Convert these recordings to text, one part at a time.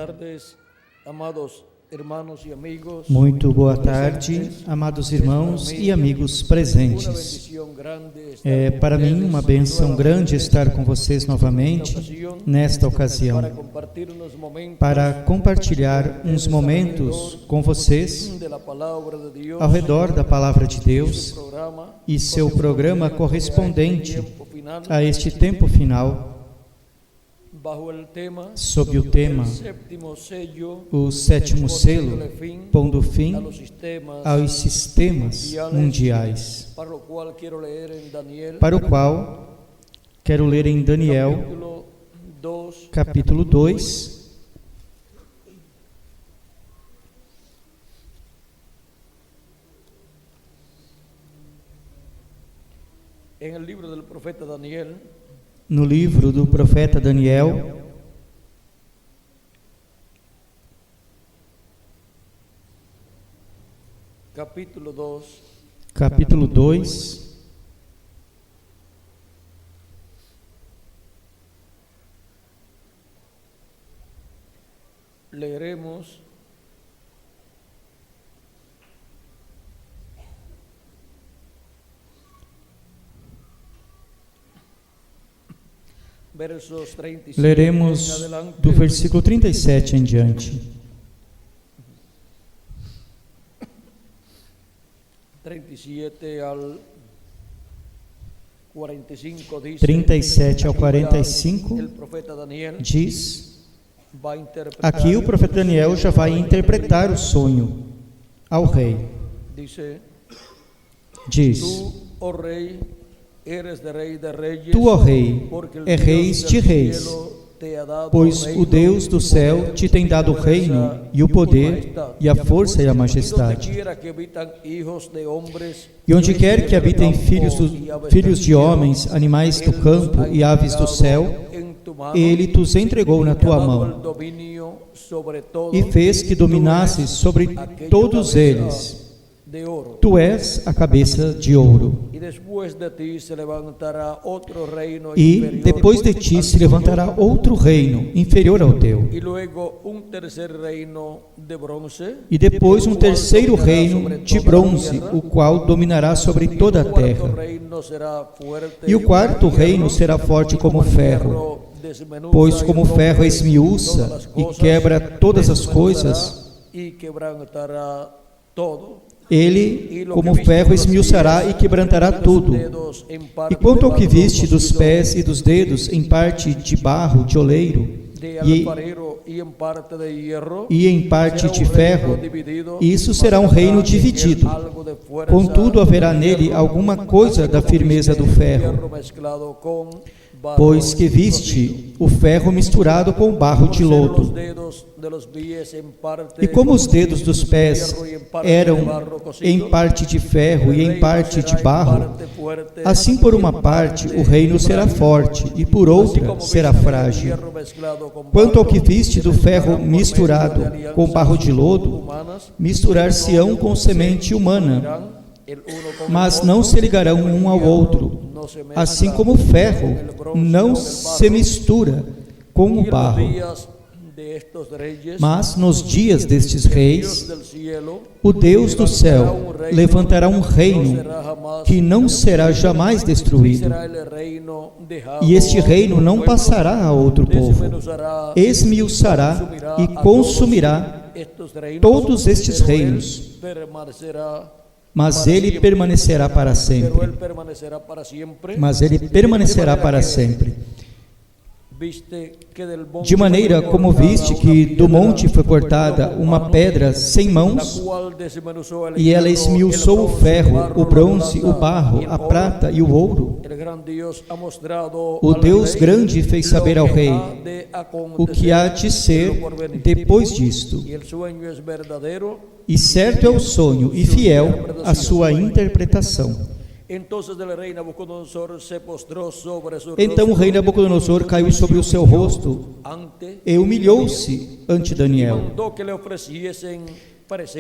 tardes, amados hermanos e amigos. Muito boa tarde, amados irmãos e amigos presentes. É para mim uma bênção grande estar com vocês novamente nesta ocasião, para compartilhar uns momentos com vocês ao redor da Palavra de Deus e seu programa correspondente a este tempo final, sob o tema o sétimo selo, pondo fim aos sistemas mundiais, para o qual quero ler em Daniel, capítulo 2, no livro do profeta Daniel, capítulo 2, leremos leremos do versículo 37 em diante. 37 ao 45 diz, aqui o profeta Daniel já vai interpretar o sonho ao rei. Diz: Tu, ó rei, és reis de reis, pois o Deus do céu te tem dado o reino e o poder e a força e a majestade. E onde quer que habitem filhos de homens, animais do campo e aves do céu, Ele os entregou na tua mão e fez que dominasses sobre todos eles. Tu és a cabeça de ouro. E depois de ti se levantará outro reino inferior ao teu. E depois um terceiro reino de bronze, o qual dominará sobre toda a terra. E o quarto reino será forte como ferro, pois como ferro esmiuça e quebra todas as coisas, ele, como ferro, esmiuçará e quebrantará tudo. E quanto ao que viste dos pés e dos dedos, em parte de barro, de oleiro, e em parte de ferro, isso será um reino dividido. Contudo, haverá nele alguma coisa da firmeza do ferro, pois que viste o ferro misturado com o barro de lodo. E como os dedos dos pés eram em parte de ferro e em parte de barro, assim por uma parte o reino será forte e por outra será frágil. Quanto ao que viste do ferro misturado com barro de lodo, misturar-se-ão com semente humana, mas não se ligarão um ao outro, assim como o ferro não se mistura com o barro. Mas nos dias destes reis, o Deus do céu levantará um reino que não será jamais destruído, e este reino não passará a outro povo. Esmiuçará e consumirá todos estes reinos, mas ele permanecerá para sempre. Mas ele permanecerá para sempre. De maneira como viste que do monte foi cortada uma pedra sem mãos, e ela esmiuçou o ferro, o bronze, o barro, a prata e o ouro. O Deus grande fez saber ao rei o que há de ser depois disto. E certo é o sonho, e fiel a sua interpretação. Então o rei Nabucodonosor caiu sobre o seu rosto e humilhou-se ante Daniel.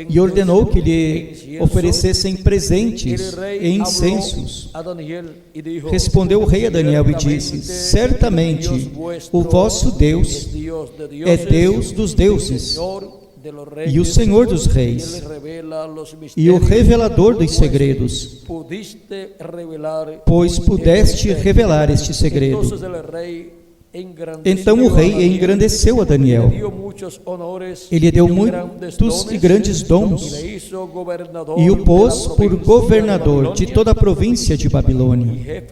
e ordenou que lhe oferecessem presentes e incensos. Respondeu o rei a Daniel e disse: certamente o vosso Deus é Deus dos deuses e o Senhor dos reis e o revelador dos segredos, pois pudeste revelar este segredo. Então o rei engrandeceu a Daniel. Ele deu muitos e grandes dons e o pôs por governador de toda a província de Babilônia,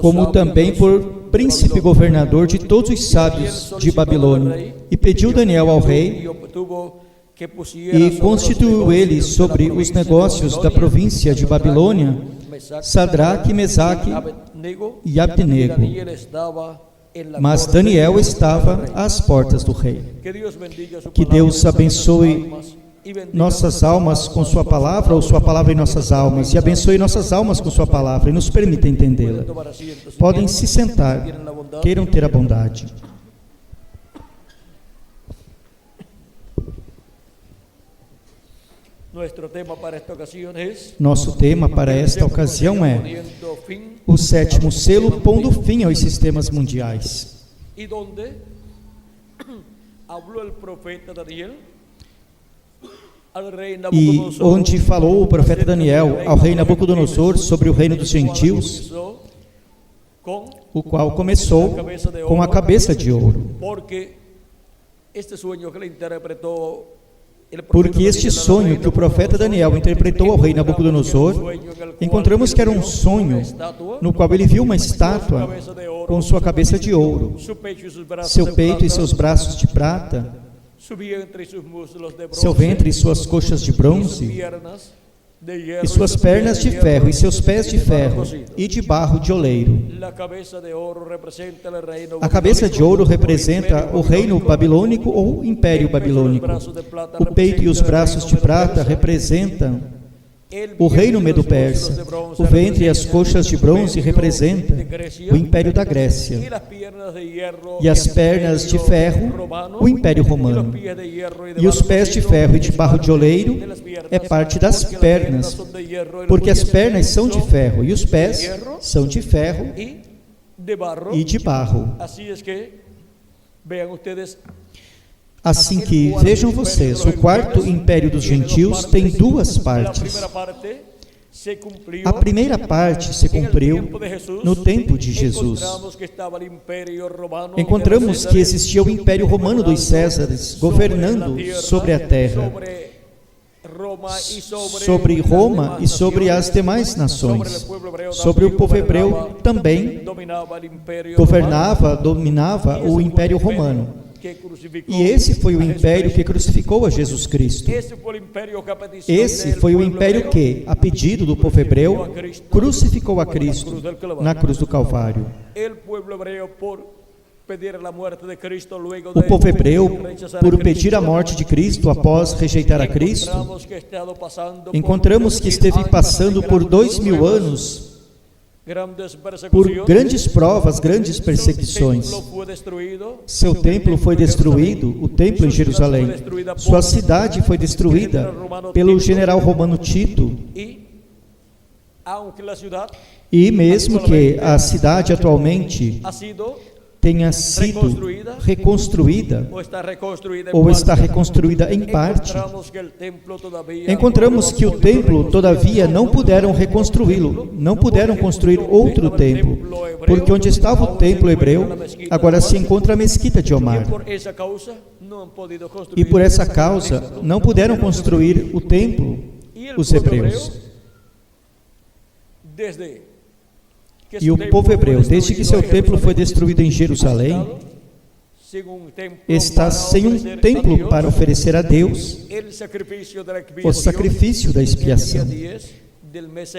como também por príncipe governador de todos os sábios de Babilônia. E pediu Daniel ao rei e constituiu ele sobre os negócios da província de Babilônia Sadraque, Mesaque e Abdenego. Mas Daniel estava às portas do rei. Que Deus abençoe nossas almas com sua palavra, ou sua palavra em nossas almas, e abençoe nossas almas com sua palavra e nos permita entendê-la. Podem se sentar, queiram ter a bondade. Nosso tema para esta ocasião é o sétimo selo pondo fim aos sistemas mundiais. E onde falou o profeta Daniel ao rei Nabucodonosor sobre o reino dos gentios, o qual começou com a cabeça de ouro. Porque este sonho que o profeta Daniel interpretou ao rei Nabucodonosor, encontramos que era um sonho no qual ele viu uma estátua com sua cabeça de ouro, seu peito e seus braços de prata, seu ventre e suas coxas de bronze, e suas pernas de ferro, e seus pés de ferro, e de barro de oleiro. A cabeça de ouro representa o reino babilônico ou império babilônico. O peito e os braços de prata representam o reino medo-persa. O ventre e as coxas de bronze representam o império da Grécia. E as pernas de ferro, o império romano. E os pés de ferro e de barro de oleiro é parte das pernas, porque as pernas são de ferro e os pés são de ferro e de barro. Assim que, vejam vocês, o quarto império dos gentios tem duas partes. A primeira parte se cumpriu no tempo de Jesus. Encontramos que existia o Império Romano dos Césares governando sobre a terra, sobre Roma e sobre as demais nações. Sobre o povo hebreu também dominava o Império Romano. E esse foi o império que crucificou a Jesus Cristo. Esse foi o império que, a pedido do povo hebreu, crucificou a Cristo na cruz do Calvário. O povo hebreu, por pedir a morte de Cristo após rejeitar a Cristo, encontramos que esteve passando por 2000 anos por grandes provas, grandes perseguições. Seu templo foi destruído, o templo em Jerusalém. Sua cidade foi destruída pelo general romano Tito. E mesmo que a cidade atualmente tenha sido reconstruída ou está reconstruída em parte, encontramos que o templo, todavia, não puderam reconstruí-lo, não puderam construir outro templo, porque onde estava o templo hebreu, agora se encontra a mesquita de Omar. E por essa causa, não puderam construir o templo, os hebreus. E o povo hebreu, desde que seu templo foi destruído em Jerusalém, está sem um templo para oferecer a Deus o sacrifício da expiação,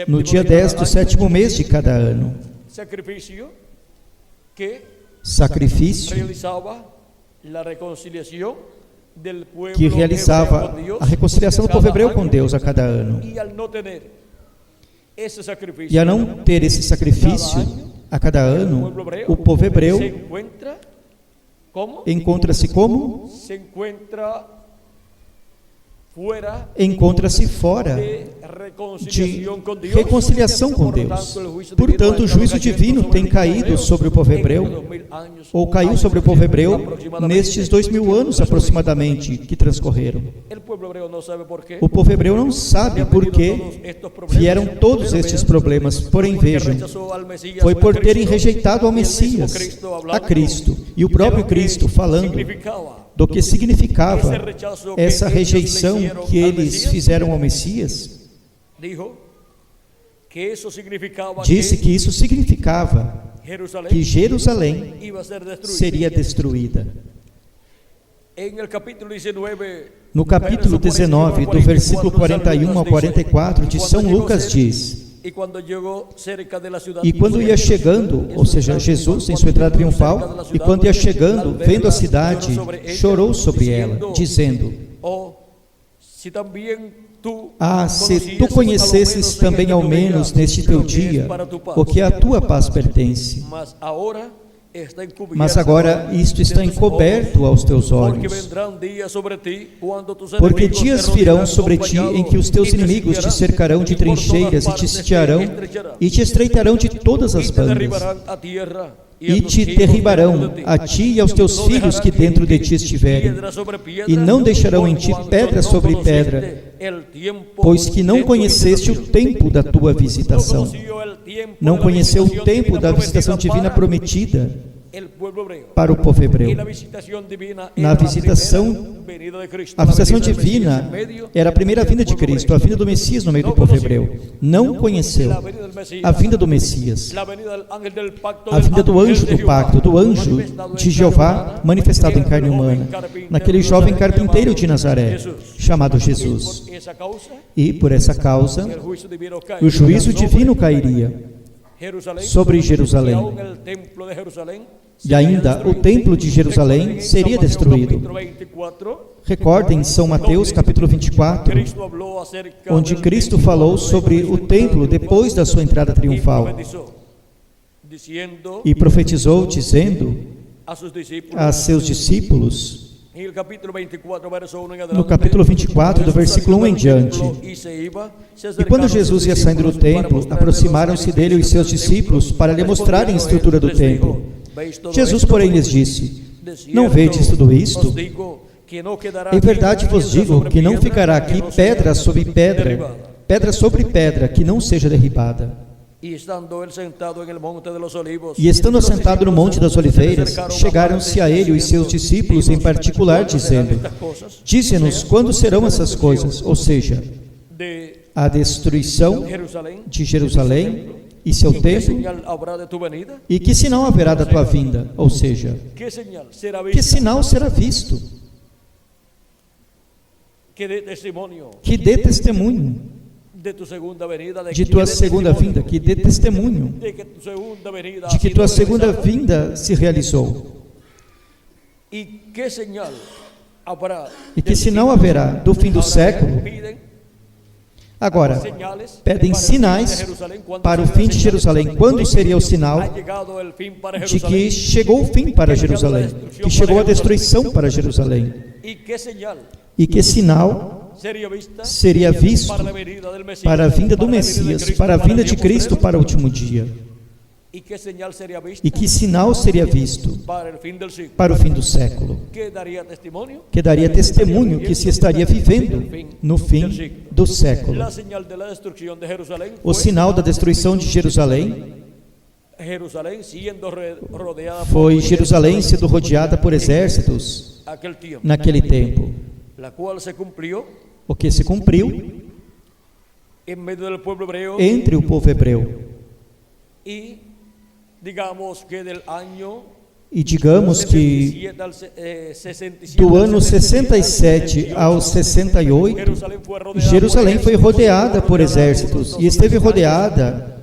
no dia 10 do 7º mês de cada ano. Sacrifício que realizava a reconciliação do povo hebreu com Deus a cada ano. E a não ter esse sacrifício a cada ano, o povo hebreu encontra-se como? encontra-se fora de reconciliação com Deus. Portanto, o juízo divino tem caído sobre o povo hebreu, ou caiu sobre o povo hebreu, nestes 2000 anos aproximadamente que transcorreram. O povo hebreu não sabe por que vieram todos estes problemas, porém vejam, foi por terem rejeitado ao Messias, a Cristo, e o próprio Cristo falando do que significava essa rejeição que eles fizeram ao Messias. Disse que isso significava que Jerusalém seria destruída. No capítulo 19, do versículo 41 ao 44 de São Lucas diz: e quando ia chegando, ou seja, Jesus em sua entrada triunfal, e quando ia chegando, vendo a cidade, chorou sobre ela, dizendo: se tu conhecesses também ao menos neste teu dia o que a tua paz pertence, mas agora isto está encoberto aos teus olhos. Porque dias virão sobre ti em que os teus inimigos te cercarão de trincheiras e te sitiarão e te estreitarão de todas as bandas e te derribarão a ti e aos teus filhos que dentro de ti estiverem, e não deixarão em ti pedra sobre pedra, pois que não conheceste o tempo da tua visitação. Não conheceu o tempo da visitação divina prometida para o povo hebreu. A visitação divina era a primeira vinda de Cristo, a vinda do Messias no meio do povo hebreu. Não conheceu a vinda do Messias, a vinda do anjo do pacto, do anjo de Jeová manifestado em carne humana, naquele jovem carpinteiro de Nazaré, chamado Jesus. E por essa causa, o juízo divino cairia sobre Jerusalém. E ainda o templo de Jerusalém seria destruído. Recordem São Mateus capítulo 24, onde Cristo falou sobre o templo depois da sua entrada triunfal, e profetizou dizendo a seus discípulos, no capítulo 24, do versículo 1 em diante: e quando Jesus ia saindo do templo, aproximaram-se dele os seus discípulos para lhe mostrarem a estrutura do templo. Jesus, porém, lhes disse: não vedes tudo isto? Em verdade vos digo que não ficará aqui pedra sobre pedra, pedra sobre pedra, que não seja derribada. E estando assentado no Monte das Oliveiras, chegaram-se a ele os seus discípulos em particular, dizendo: dize-nos quando serão essas coisas, ou seja, a destruição de Jerusalém e seu templo, e que sinal haverá da tua vinda, ou seja, que sinal será visto, que dê testemunho de tua segunda vinda, que dê testemunho de que tua segunda vinda se realizou. E que sinal haverá do fim do século? Agora, pedem sinais para o fim de Jerusalém. Quando seria o sinal de que chegou o fim para Jerusalém, que chegou a destruição para Jerusalém? E que sinal seria visto para a vinda do Messias, para a vinda de Cristo para o último dia? E que sinal seria visto para o fim do século? Que daria testemunho que se estaria vivendo no fim do século. O sinal da destruição de Jerusalém foi Jerusalém sendo rodeada por exércitos naquele tempo, o que se cumpriu entre o povo hebreu. E digamos que do ano 67 ao 68, Jerusalém foi rodeada por exércitos, e esteve rodeada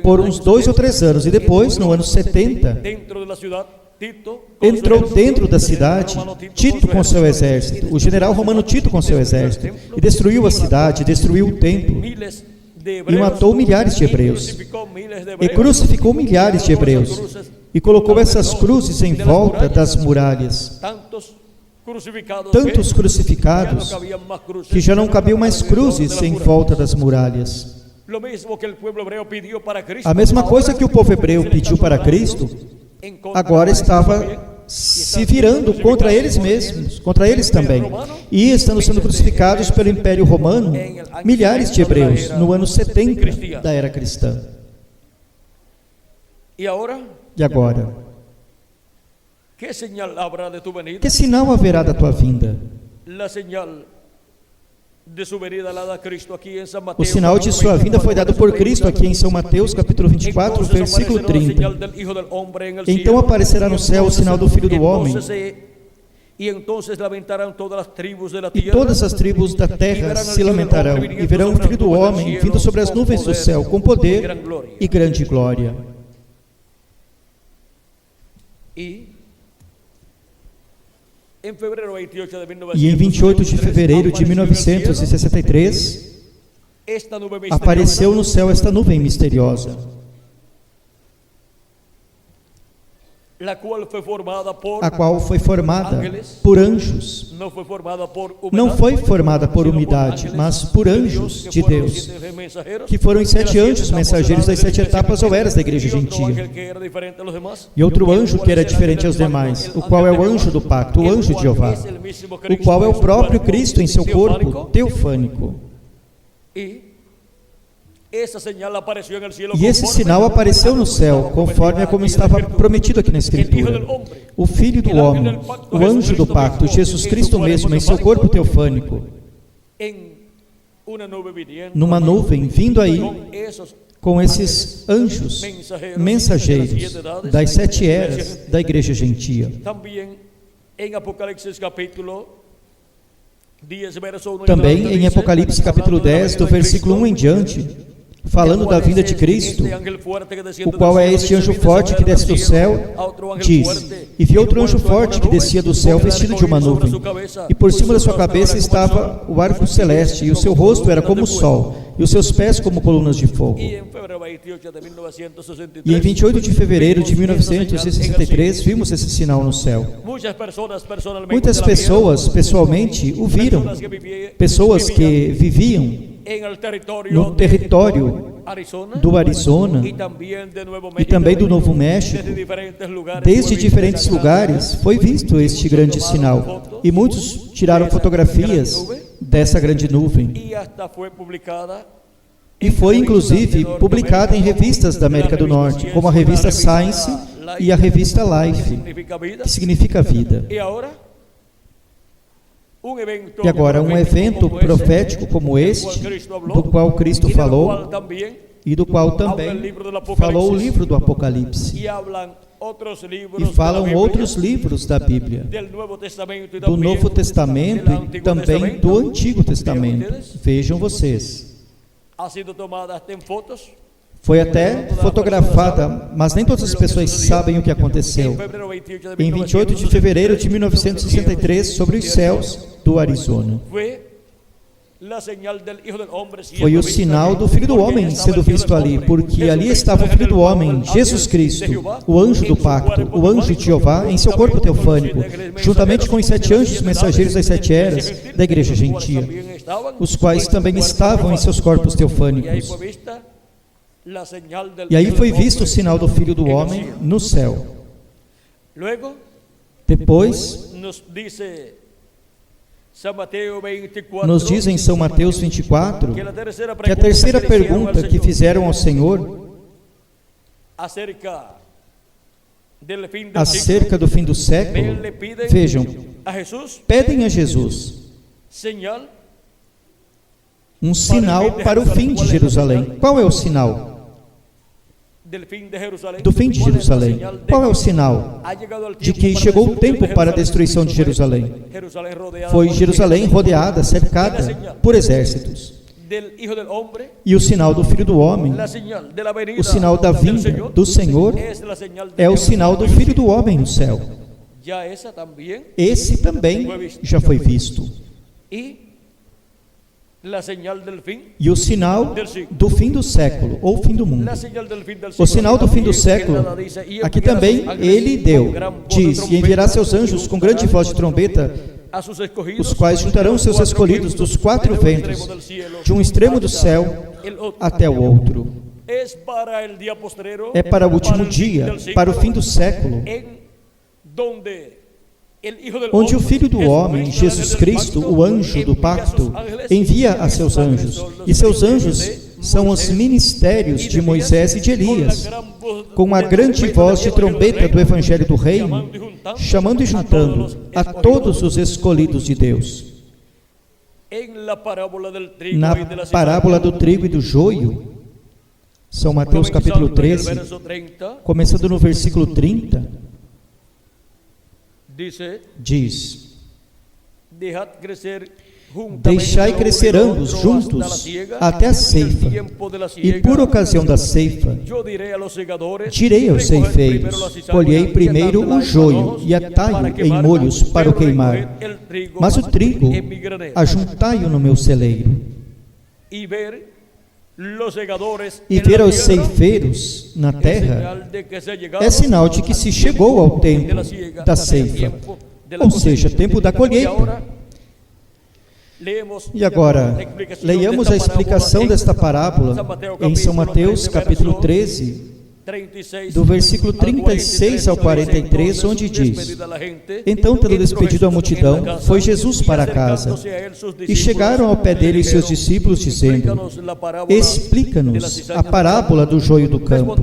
por uns 2 ou 3 anos, e depois, no ano 70, entrou dentro da cidade Tito com seu exército, o general romano Tito com seu exército, e destruiu a cidade, destruiu o templo, e matou milhares de hebreus, e crucificou milhares de hebreus, e colocou essas cruzes em volta das muralhas, tantos crucificados que já não cabiam mais cruzes em volta das muralhas. A mesma coisa que o povo hebreu pediu para Cristo, agora estava se virando contra eles mesmos, contra eles também, e estando sendo crucificados pelo Império Romano, milhares de hebreus, no ano 70 da era cristã. E agora? Que sinal haverá da tua vinda? O sinal de sua vinda foi dado por Cristo aqui em São Mateus, capítulo 24, versículo 30. Então aparecerá no céu o sinal do Filho do Homem, e todas as tribos da terra se lamentarão, e verão o Filho do Homem vindo sobre as nuvens do céu, com poder e grande glória. E em 28 de fevereiro de 1963, apareceu no céu esta nuvem misteriosa, a qual foi formada por anjos. Não foi formada por humanidade, mas por anjos de Deus, que foram os 7 anjos mensageiros das 7 etapas ou eras da igreja gentia. E outro anjo que era diferente aos demais, o qual é o anjo do pacto, o anjo de Jeová, o qual é o próprio Cristo em seu corpo teofânico. E esse sinal apareceu no céu, conforme como estava prometido aqui na Escritura. O Filho do Homem, o anjo do pacto, Jesus Cristo mesmo, em seu corpo teofânico, numa nuvem, vindo aí com esses anjos mensageiros das 7 eras da igreja gentia. Também em Apocalipse capítulo 10, do versículo 1 em diante, falando da vinda de Cristo, o qual é este anjo forte que desce do céu, diz: e vi outro anjo forte que descia do céu vestido de uma nuvem, e por cima da sua cabeça estava o arco celeste, e o seu rosto era como o sol, e os seus pés como colunas de fogo. E em 28 de fevereiro de 1963 vimos esse sinal no céu. Muitas pessoas pessoalmente o viram, pessoas que viviam no território do Arizona e também do Novo México, desde diferentes lugares foi visto este grande sinal, e muitos tiraram fotografias dessa grande nuvem, e foi inclusive publicada em revistas da América do Norte, como a revista Science e a revista Life, que significa vida. E agora, um evento profético como este, do qual Cristo falou, e do qual também falou o livro do Apocalipse, e falam outros livros da Bíblia, do Novo Testamento e também do Antigo Testamento. Vejam vocês. Foi até fotografada, mas nem todas as pessoas sabem o que aconteceu. Em 28 de fevereiro de 1963, sobre os céus do Arizona. Foi o sinal do Filho do Homem sendo visto ali, porque ali estava o Filho do Homem, Jesus Cristo, o anjo do pacto, o anjo de Jeová, em seu corpo teofânico, juntamente com os 7 anjos mensageiros das 7 eras da igreja gentia, os quais também estavam em seus corpos teofânicos. E aí foi visto o sinal do Filho do Homem no céu. Depois, nos diz em São Mateus 24, que a terceira pergunta que fizeram ao Senhor acerca do fim do século, vejam, pedem a Jesus um sinal para o fim de Jerusalém. Qual é o sinal do fim de Jerusalém? Qual é o sinal de que chegou o tempo para a destruição de Jerusalém? Foi Jerusalém rodeada, cercada por exércitos. E o sinal do Filho do Homem, o sinal da vinda do Senhor, é o sinal do Filho do Homem no céu. Esse também já foi visto. E o sinal do fim do século, ou fim do mundo. O sinal do fim do século, aqui também ele deu, diz, e enviará seus anjos com grande voz de trombeta, a sus escogidos, os quais juntarão seus escolhidos dos quatro ventos, de um extremo do céu até o outro. É para o último dia, para o fim do século, onde o Filho do Homem, Jesus Cristo, o anjo do pacto, envia a seus anjos, e seus anjos são os ministérios de Moisés e de Elias, com a grande voz de trombeta do Evangelho do Reino, chamando e juntando a todos os escolhidos de Deus. Na parábola do trigo e do joio, São Mateus capítulo 13, começando no versículo 30, diz: deixai crescer ambos juntos até a ceifa, e por ocasião da ceifa, direi aos ceifeiros: colhei primeiro o joio e atai-o em molhos para o queimar, mas o trigo ajuntai-o no meu celeiro. E ver aos ceifeiros na terra é sinal de que se chegou ao tempo da ceifa, ou seja, tempo da colheita. E agora, leiamos a explicação desta parábola em São Mateus capítulo 13, do versículo 36 ao 43, onde diz: então, tendo despedido a multidão, foi Jesus para casa, e chegaram ao pé dele seus discípulos, dizendo: explica-nos a parábola do joio do campo.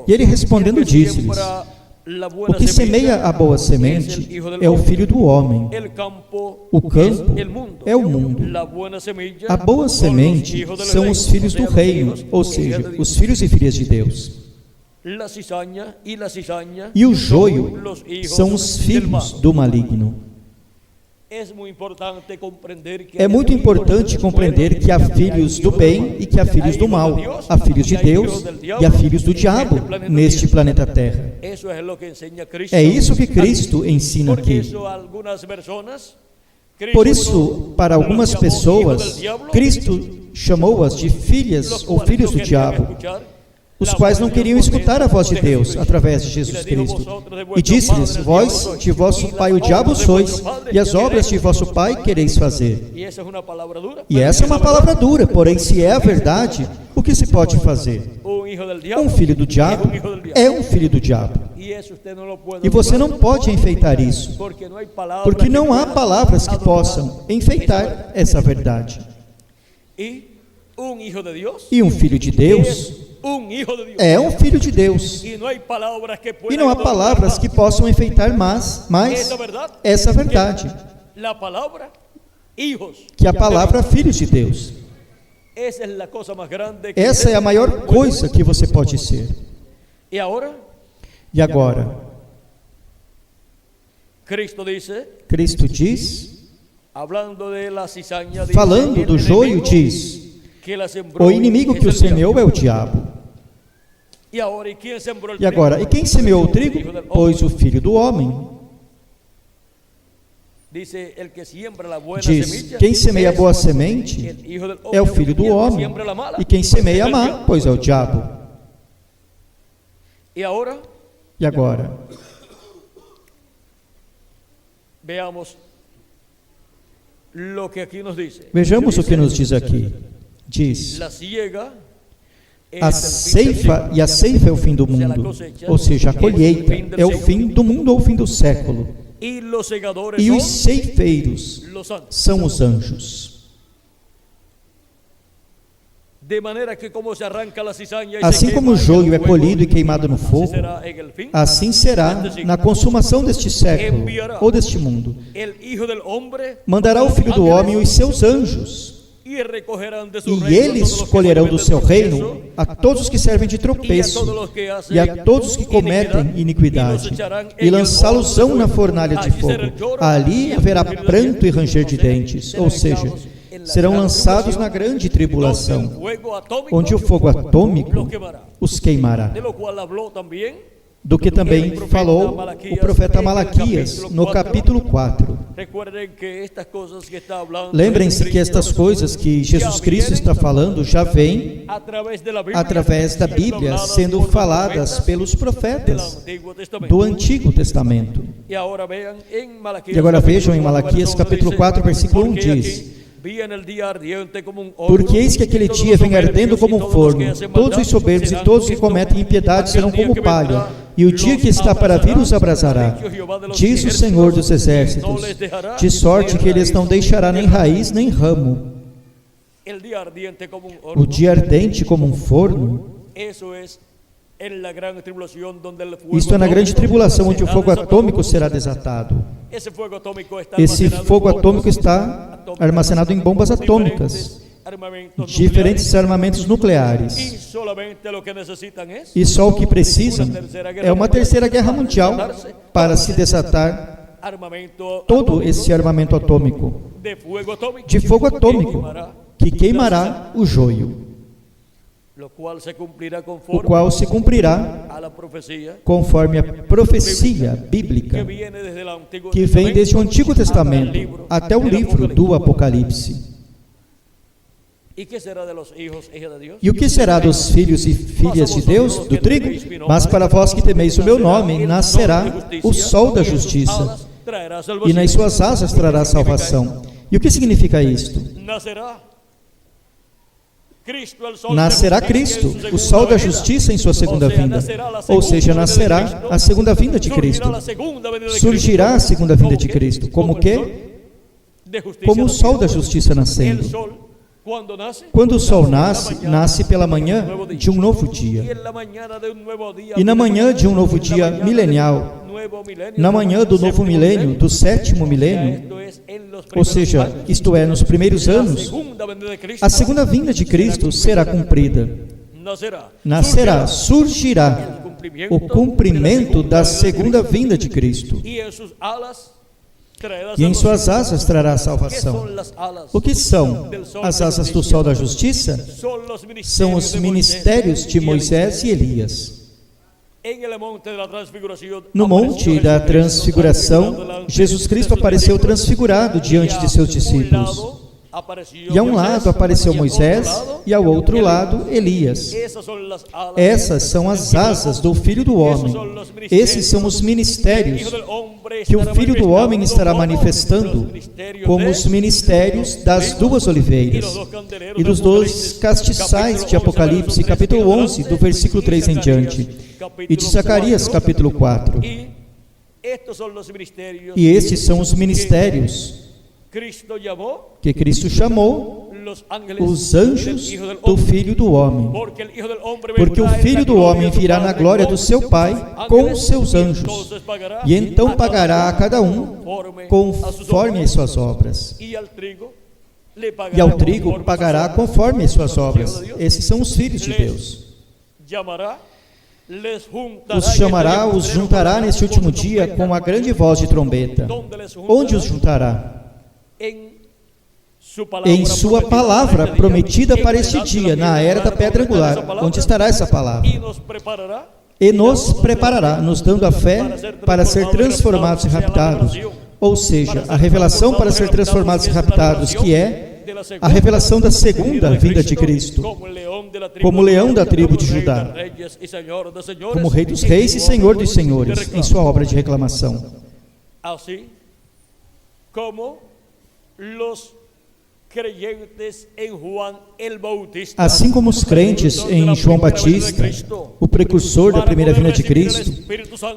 E ele respondendo disse-lhes: o que semeia a boa semente é o Filho do Homem. O campo é o mundo. A boa semente são os filhos do reino, ou seja, os filhos e filhas de Deus. E o joio são os filhos do maligno. É muito importante compreender que há filhos do bem e que há filhos do mal, há filhos de Deus e há filhos do diabo neste planeta Terra. É isso que Cristo ensina aqui. Por isso, para algumas pessoas, Cristo chamou-as de filhas ou filhos do diabo, os quais não queriam escutar a voz de Deus através de Jesus Cristo. E disse-lhes: vós de vosso pai o diabo sois, e as obras de vosso pai quereis fazer. E essa é uma palavra dura, porém, se é a verdade, o que se pode fazer? Um filho do diabo é um filho do diabo. E você não pode enfeitar isso, porque não há palavras que possam enfeitar essa verdade. E um filho de Deus é um filho de Deus. E não há palavras que possam enfeitar mais essa verdade, que a palavra filhos de Deus. Essa é a maior coisa que você pode ser. E agora, Cristo diz, falando do joio, diz: o inimigo que o semeou é o diabo. E agora, e quem semeou o trigo? Pois o Filho do Homem. Diz: quem semeia a boa semente é o Filho do Homem, e quem semeia a má, pois é o diabo. E agora, vejamos o que nos diz aqui. Diz: a ceifa, e a ceifa é o fim do mundo, ou seja, a colheita é o fim do mundo ou o fim do século. E os ceifeiros são os anjos. Assim como o joio é colhido e queimado no fogo, assim será na consumação deste século ou deste mundo. Mandará o Filho do Homem os seus anjos, e eles colherão do seu reino a todos que servem de tropeço e a todos que cometem iniquidade, e lançá-los-ão na fornalha de fogo. Ali haverá pranto e ranger de dentes, ou seja, serão lançados na grande tribulação, onde o fogo atômico os queimará. Do que também falou o profeta Malaquias no capítulo 4. Lembrem-se que estas coisas que Jesus Cristo está falando já vêm através da Bíblia sendo faladas pelos profetas do Antigo Testamento. E agora vejam em Malaquias capítulo 4, versículo 1 diz: porque eis que aquele dia vem ardendo como um forno, todos os soberbos e todos que cometem impiedade serão como palha, e o dia que está para vir os abrasará, diz o Senhor dos exércitos, de sorte que eles não deixará nem raiz nem ramo. O dia ardente como um forno, isto é na grande tribulação, onde o fogo atômico será desatado. Esse fogo atômico está armazenado em bombas atômicas, diferentes armamentos nucleares. E só o que precisam é uma terceira guerra mundial para se desatar todo esse armamento atômico, de fogo atômico, que queimará o joio, o qual se cumprirá conforme a profecia bíblica que vem desde o Antigo Testamento até o livro do Apocalipse. E o que será dos filhos e filhas de Deus, do trigo? Mas para vós que temeis o meu nome, nascerá o sol da justiça, e nas suas asas trará salvação. E o que significa isto? Nascerá Cristo, o sol da justiça, em sua segunda vinda. Ou seja, nascerá a segunda vinda de Cristo. Surgirá a segunda vinda de Cristo. Como que? Como o sol da justiça nascendo. Quando o sol nasce, nasce pela manhã de um novo dia. E na manhã de um novo dia milenial, na manhã do novo milênio, do sétimo milênio, ou seja, isto é, nos primeiros anos, a segunda vinda de Cristo será cumprida. Nascerá, surgirá o cumprimento da segunda vinda de Cristo. E em suas asas trará salvação. O que são as asas do sol da justiça? São os ministérios de Moisés e Elias. No monte da transfiguração, Jesus Cristo apareceu transfigurado diante de seus discípulos. E a um lado apareceu Moisés e ao outro lado Elias. Essas são as asas do Filho do Homem. Esses são os ministérios que o Filho do Homem estará manifestando, como os ministérios das duas oliveiras e dos dois castiçais de Apocalipse, capítulo 11, do versículo 3 em diante, e de Zacarias, capítulo 4. E estes são os ministérios que Cristo chamou os anjos do Filho do Homem, porque o Filho do Homem virá na glória do seu Pai com os seus anjos, e então pagará a cada um conforme as suas obras, e ao trigo pagará conforme as suas obras. Esses são os filhos de Deus. Os chamará, os juntará nesse último dia com a grande voz de trombeta. Onde os juntará? Em sua palavra prometida para este dia, na era da pedra angular. Onde estará essa palavra? E nos preparará, nos dando a fé para ser transformados e raptados. Ou seja, a revelação para ser transformados e raptados, que é a revelação da segunda vinda de Cristo, como leão da tribo de Judá, como Rei dos reis e Senhor dos senhores, em sua obra de reclamação. Assim como os crentes em João Batista, o precursor da primeira vinda de Cristo,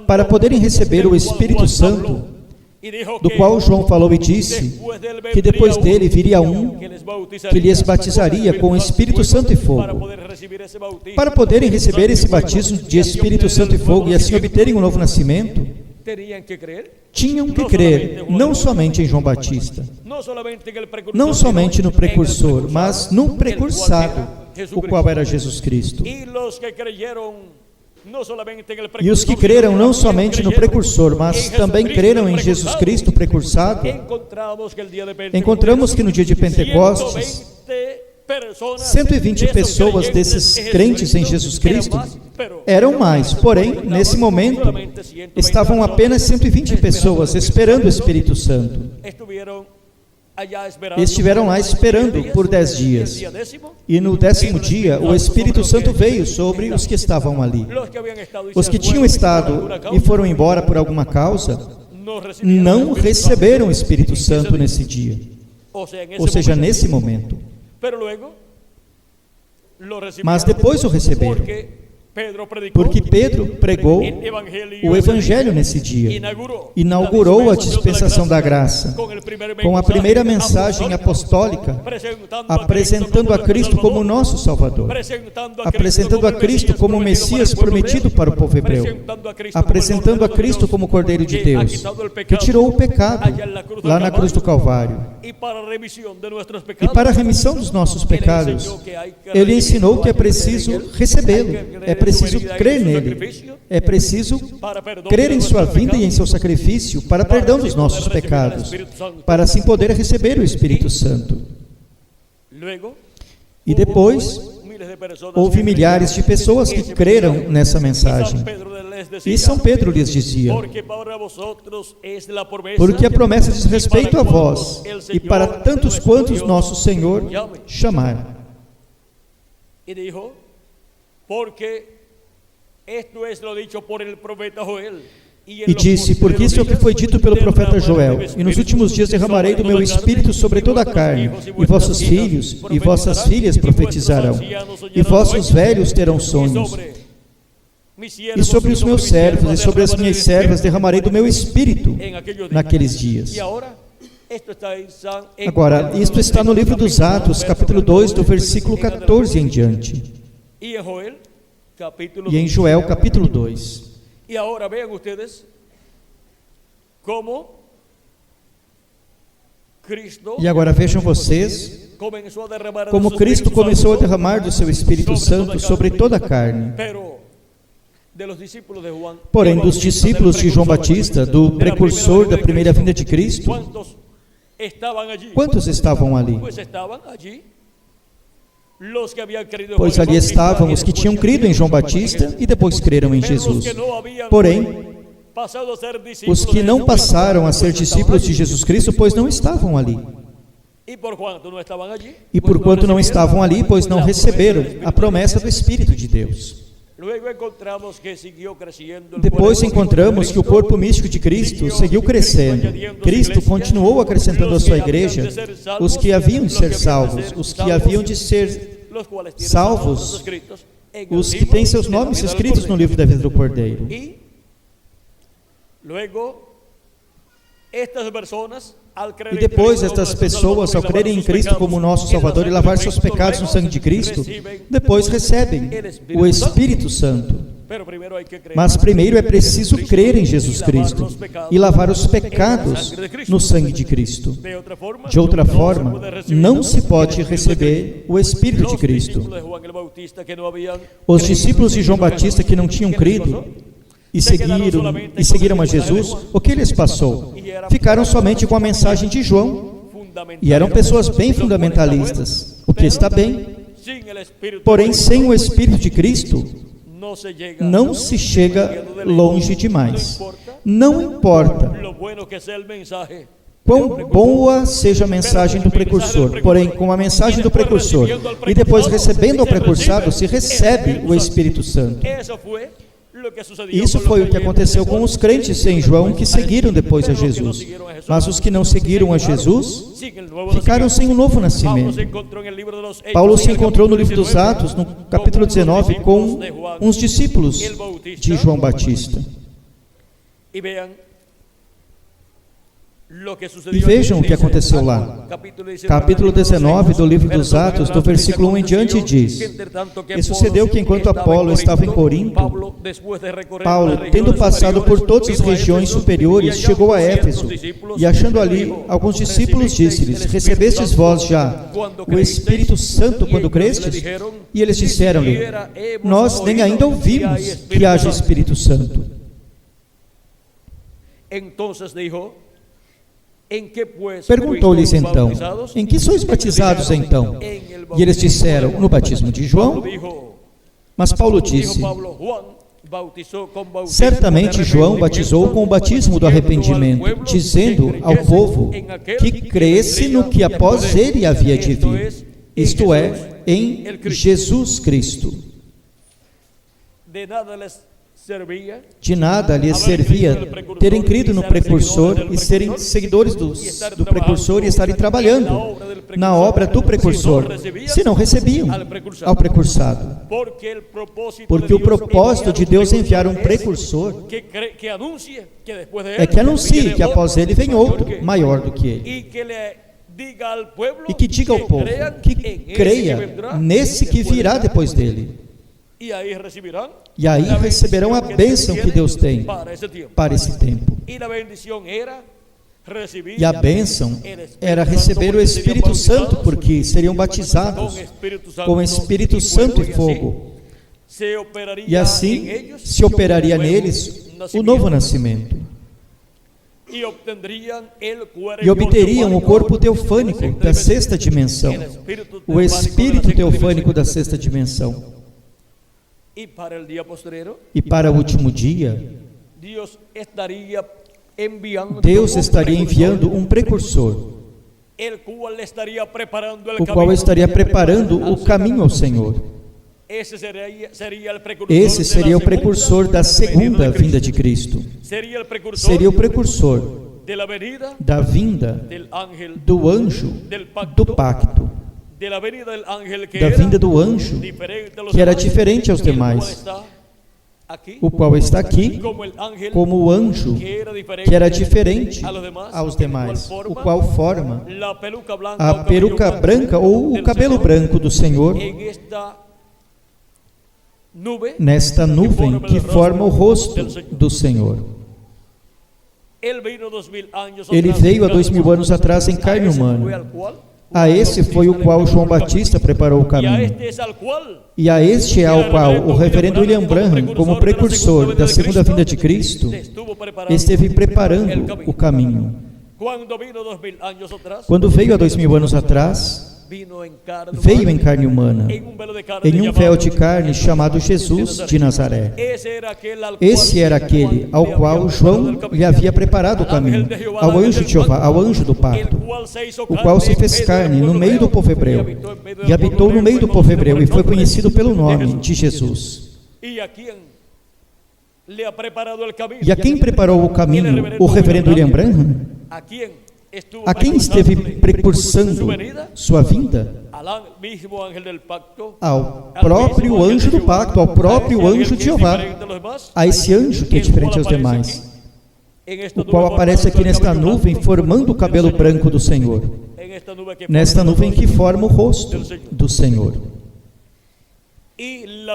para poderem receber o Espírito Santo, do qual João falou e disse que depois dele viria um que lhes batizaria com o Espírito Santo e fogo. Para poderem receber esse batismo de Espírito Santo e fogo e assim obterem um novo nascimento, tinham que crer não somente em João Batista, não somente no precursor, mas no precursado, o qual era Jesus Cristo. E os que creram não somente no precursor, mas também creram em Jesus Cristo, precursado, encontramos que no dia de Pentecostes, 120 pessoas desses crentes em Jesus Cristo eram mais, porém, nesse momento, estavam apenas 120 pessoas esperando o Espírito Santo. Estiveram lá esperando por 10 dias. E no 10º dia, o Espírito Santo veio sobre os que estavam ali. Os que tinham estado e foram embora por alguma causa, não receberam o Espírito Santo nesse dia, ou seja, nesse momento. Mas depois o receberam, porque Pedro pregou o Evangelho nesse dia, inaugurou a dispensação da graça, com a primeira mensagem apostólica, apresentando a Cristo como nosso Salvador, apresentando a Cristo como o Messias prometido para o povo hebreu, apresentando a Cristo como o Cordeiro de Deus, que tirou o pecado lá na cruz do Calvário. E para a remissão dos nossos pecados, Ele ensinou que é preciso recebê-lo, é preciso crer nele, é preciso crer em sua vinda e em seu sacrifício para perdão dos nossos pecados, para assim poder receber o Espírito Santo. E depois, houve milhares de pessoas que creram nessa mensagem. E São Pedro lhes dizia: porque a promessa diz respeito a vós, e para tantos quantos nosso Senhor chamar. E disse, porque isso é o que foi dito pelo profeta Joel: e nos últimos dias derramarei do meu Espírito sobre toda a carne, e vossos filhos e vossas filhas profetizarão, e vossos velhos terão sonhos. E sobre os meus servos e sobre as minhas servas derramarei do meu Espírito naqueles dias. Agora, isto está no livro dos Atos, capítulo 2, do versículo 14 em diante. E em Joel, capítulo 2. E agora vejam ustedes como Cristo, e agora vejam vocês como Cristo começou a derramar do seu Espírito Santo sobre toda a carne. Porém, dos discípulos de João Batista, do precursor da primeira vinda de Cristo, quantos estavam ali? Pois ali estavam os que tinham crido em João Batista e depois creram em Jesus. Porém, os que não passaram a ser discípulos de Jesus Cristo, pois não estavam ali. E porquanto não estavam ali, pois não receberam a promessa do Espírito de Deus. Depois encontramos que o corpo místico de Cristo seguiu crescendo. Cristo continuou acrescentando à sua igreja os que haviam de ser salvos, os que haviam de ser salvos, os que têm seus nomes escritos no livro da vida do Cordeiro. E depois estas pessoas, ao crerem em Cristo como nosso Salvador e lavar seus pecados no sangue de Cristo, depois recebem o Espírito Santo. Mas primeiro é preciso crer em Jesus Cristo e lavar os pecados no sangue de Cristo. De outra forma, não se pode receber o Espírito de Cristo. Os discípulos de João Batista que não tinham crido e seguiram a Jesus, o que lhes passou? Ficaram somente com a mensagem de João, e eram pessoas bem fundamentalistas, o que está bem. Porém, sem o Espírito de Cristo, não se chega longe demais. Não importa quão boa seja a mensagem do precursor, porém, com a mensagem do precursor, e depois recebendo o precursado, se recebe o Espírito Santo. Isso foi o que aconteceu com os crentes em João que seguiram depois a Jesus. Mas os que não seguiram a Jesus ficaram sem um novo nascimento. Paulo se encontrou no livro dos Atos, no capítulo 19, com uns discípulos de João Batista. E vejam o que aconteceu lá. Capítulo 19 do livro dos Atos, do versículo 1 em diante, diz: E sucedeu que enquanto Apolo estava em Corinto, Paulo, tendo passado por todas as regiões superiores, chegou a Éfeso, e achando ali alguns discípulos, disse-lhes: Recebestes vós já o Espírito Santo quando crestes? E eles disseram-lhe: Nós nem ainda ouvimos que haja Espírito Santo. Perguntou-lhes então: Em que sois batizados então? E eles disseram: No batismo de João. Mas Paulo disse: Certamente João batizou com o batismo do arrependimento, dizendo ao povo que cresce no que após ele havia de vir, isto é, em Jesus Cristo. servía De nada lhes servia terem crido no precursor e serem seguidores do precursor e estarem trabalhando na obra do precursor, se não recebiam ao precursado. Porque o propósito de Deus enviar um precursor é que anuncie que após ele vem outro, maior do que ele. E que diga ao povo que creia nesse que virá depois dele. E aí receberão a bênção que Deus tem para esse tempo. E a bênção era receber o Espírito Santo, porque seriam batizados com o Espírito Santo e fogo. E assim se operaria neles o novo nascimento. E obteriam o corpo teofânico da sexta dimensão, o Espírito teofânico da sexta dimensão. E para o último dia, Deus estaria enviando um precursor, o qual estaria preparando o caminho ao Senhor. Esse seria o precursor da segunda vinda de Cristo. Seria o precursor da vinda do anjo do pacto, da vinda do anjo, que era diferente aos demais, o qual está aqui como o anjo que era diferente aos demais, o qual forma a peruca branca ou o cabelo branco do Senhor nesta nuvem que forma o rosto do Senhor. Ele veio há 2000 anos atrás em carne humana. A esse foi o qual João Batista preparou o caminho. E a este é ao qual o reverendo William Branham, como precursor da segunda vinda de Cristo, esteve preparando o caminho. Quando veio há 2000 anos atrás, veio em carne humana, em um véu de carne chamado Jesus de Nazaré. Esse era aquele ao qual João lhe havia preparado o caminho, ao anjo de Jeová, ao anjo do pacto, o qual se fez carne no meio do povo hebreu, e habitou no meio do povo hebreu, e foi conhecido pelo nome de Jesus. E a quem preparou o caminho o reverendo William Branham? A quem esteve precursando sua vinda? Ao próprio anjo do pacto, ao próprio anjo de Jeová, a esse anjo que é diferente aos demais, o qual aparece aqui nesta nuvem formando o cabelo branco do Senhor, nesta nuvem que forma o rosto do Senhor. E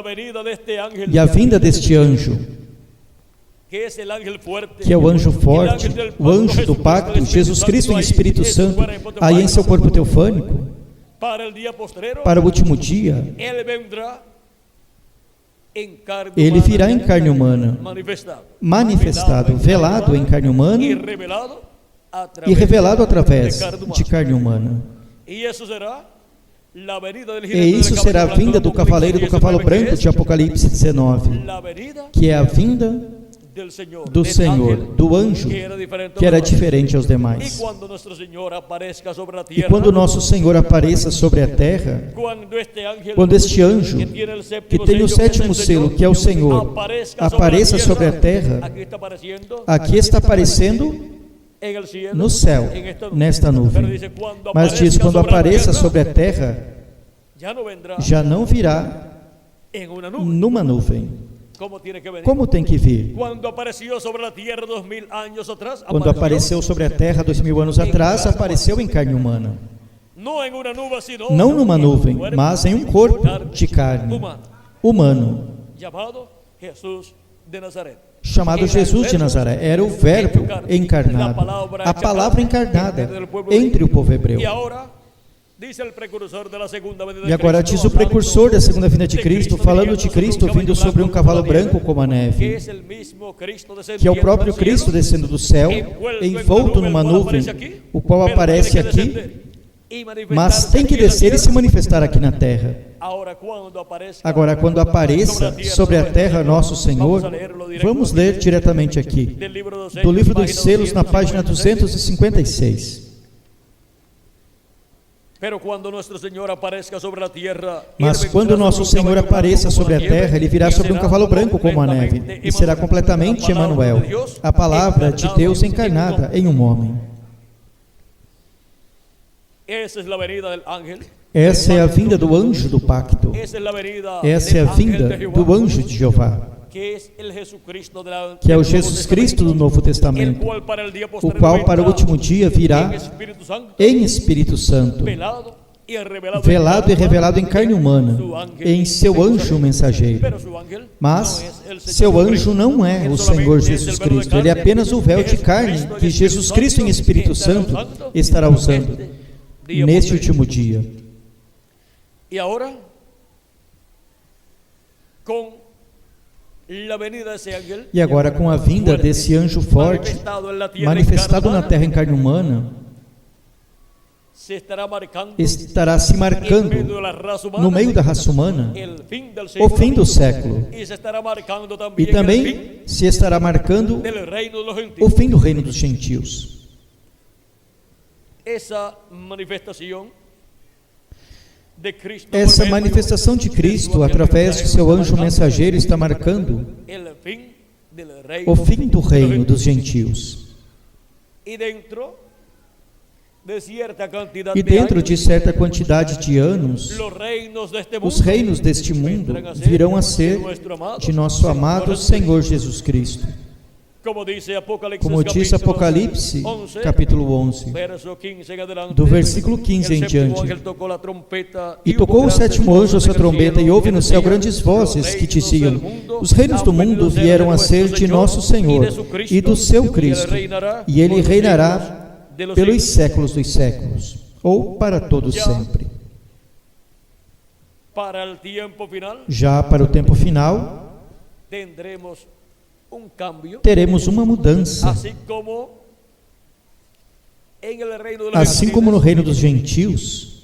a vinda deste anjo, que é o anjo forte, o anjo do pacto, Jesus Cristo em Espírito Santo, aí em seu corpo teofânico, para o último dia, ele virá em carne humana, manifestado, velado em carne humana e revelado através de carne humana. E isso será a vinda do cavaleiro do cavalo branco de Apocalipse 19, que é a vinda do Senhor, do anjo, que era diferente aos demais. E quando nosso Senhor apareça sobre a terra, quando este anjo, que tem o sétimo selo, que é o Senhor, apareça sobre a terra, aqui está aparecendo no céu, nesta nuvem. Mas diz, quando apareça sobre a terra, já não virá numa nuvem. Como tem que vir? Quando apareceu sobre a terra 2000 anos atrás, apareceu em carne humana. Não numa nuvem, mas em um corpo de carne humano, chamado Jesus de Nazaré. Era o Verbo encarnado, a palavra encarnada entre o povo hebreu. E agora diz o precursor da segunda vinda de Cristo, falando de Cristo vindo sobre um cavalo branco como a neve, que é o próprio Cristo descendo do céu, envolto numa nuvem, o qual aparece aqui, mas tem que descer e se manifestar aqui na terra. Agora, quando apareça sobre a terra nosso Senhor, vamos ler diretamente aqui, do livro dos selos, na página 256. Pero cuando nuestro Señor aparezca sobre la tierra, Mas quando nosso Senhor apareça sobre a terra, ele virá sobre um cavalo branco como a neve, e será completamente Emanuel, a palavra de Deus encarnada em um homem. Esa es la venida del ángel. Essa é a vinda do anjo do pacto. Esa es la venida Essa é a del ángel vinda de Jehová, do anjo de Jeová, que es el Jesucristo de la- que é o del Nuevo Jesus Cristo do Testamento, Novo el Testamento, cual para el día o posterior qual para o vendrá último dia en virá Espíritu Santo, em Espírito Santo, velado y revelado, velado e revelado em carne humana, em seu anjo mensageiro. Pero su ángel Mas no es el Señor seu anjo Jesucristo. não é Él o solamente Senhor es el Jesus velo de Cristo, ele é carne apenas o véu de carne que Jesus Cristo em Espírito Santo estará usando neste último dia. Y ahora, con la venida de ese ángel, E agora, com a vinda desse anjo forte, manifestado na terra em carne humana, se estará marcando estará se en medio marcando de la raza humana, no meio da raça humana el fin del o siglo, fim do século, y se estará marcando e también el também fin se estará marcando del reino de los o gentiles. fim do reino dos gentios. Esa manifestación de Cristo Essa por medio manifestação de Cristo, através de seu anjo mensageiro, está marcando el fin del reino o fim do reino dos gentiles. gentios. Y dentro de cierta cantidad E de dentro años, de certa quantidade de anos, los reinos de este mundo os reinos deste mundo vendrán a ser virão a ser de nosso amado Senhor Jesus Cristo. Como dice Apocalipse, Como diz Apocalipse, 11, capítulo 11, verso 15 en adelante, do versículo 15 em el séptimo diante. ángel tocó la trompeta, E hubo tocou o grandes sétimo anjo a voces sua en el trombeta, cielo e houve no que céu decían: grandes vozes que "Los diziam: reinos del mundo os reinos do han mundo venido vieram a nuestro ser de nosso Senhor de su Cristo, e do seu y él Cristo, reinará e ele por los reinará siglos de los pelos siglos". séculos dos séculos, ou para todos sempre. Para el tiempo final Já para o tempo final, tendremos un cambio, teremos uma mudança, así como en el reino de los assim como no gentiles reino dos gentios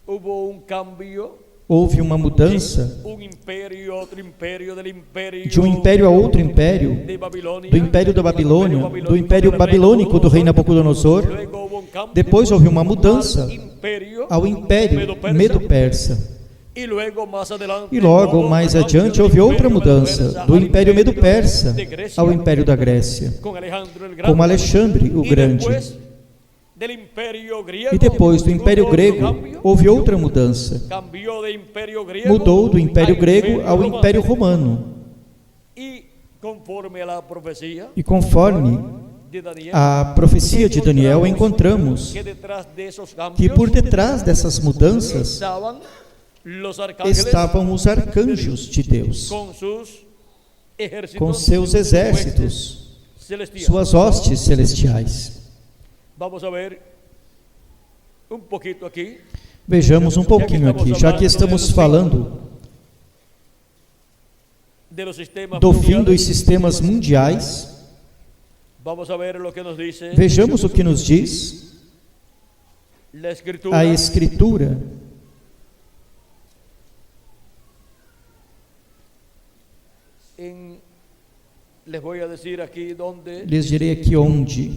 hubo un cambio houve uma mudança un imperio, otro imperio, del imperio de um império a outro império, de Babilônia, do império da Babilônia, do império babilônico do rei Nabucodonosor. Luego hubo un cambio Depois houve uma mudança al imperio ao império Medo-Persa. y luego más adelante, E logo, hubo mais un adiante, cambio houve del outra imperio mudança, Medo-Persa do al império Medo-Persa de Grecia, ao império da Grécia, con Alejandro el Grande, como Alexandre o y Grande. después del imperio griego, E depois do império hubo otro grego, cambio, houve outra mudança. cambió de imperio griego Mudou do império a grego imperio ao romano. império romano. Y conforme a la profecía E conforme de Daniel, a profecia de Daniel, encontramos que detrás de esos cambios que por detrás dessas mudanças estaban los arcángeles estavam os arcanjos de Deus, con sus ejércitos, com seus exércitos, celestiales. suas hostes celestiais. Vamos a ver un poquito aquí Vejamos um pouquinho aqui, já que estamos falando de los sistemas do fim mundiales. dos sistemas mundiais. Vamos a ver lo que nos dice Vejamos o que nos diz la escritura a Escritura. les voy a decir aquí donde Lhes direi aqui onde.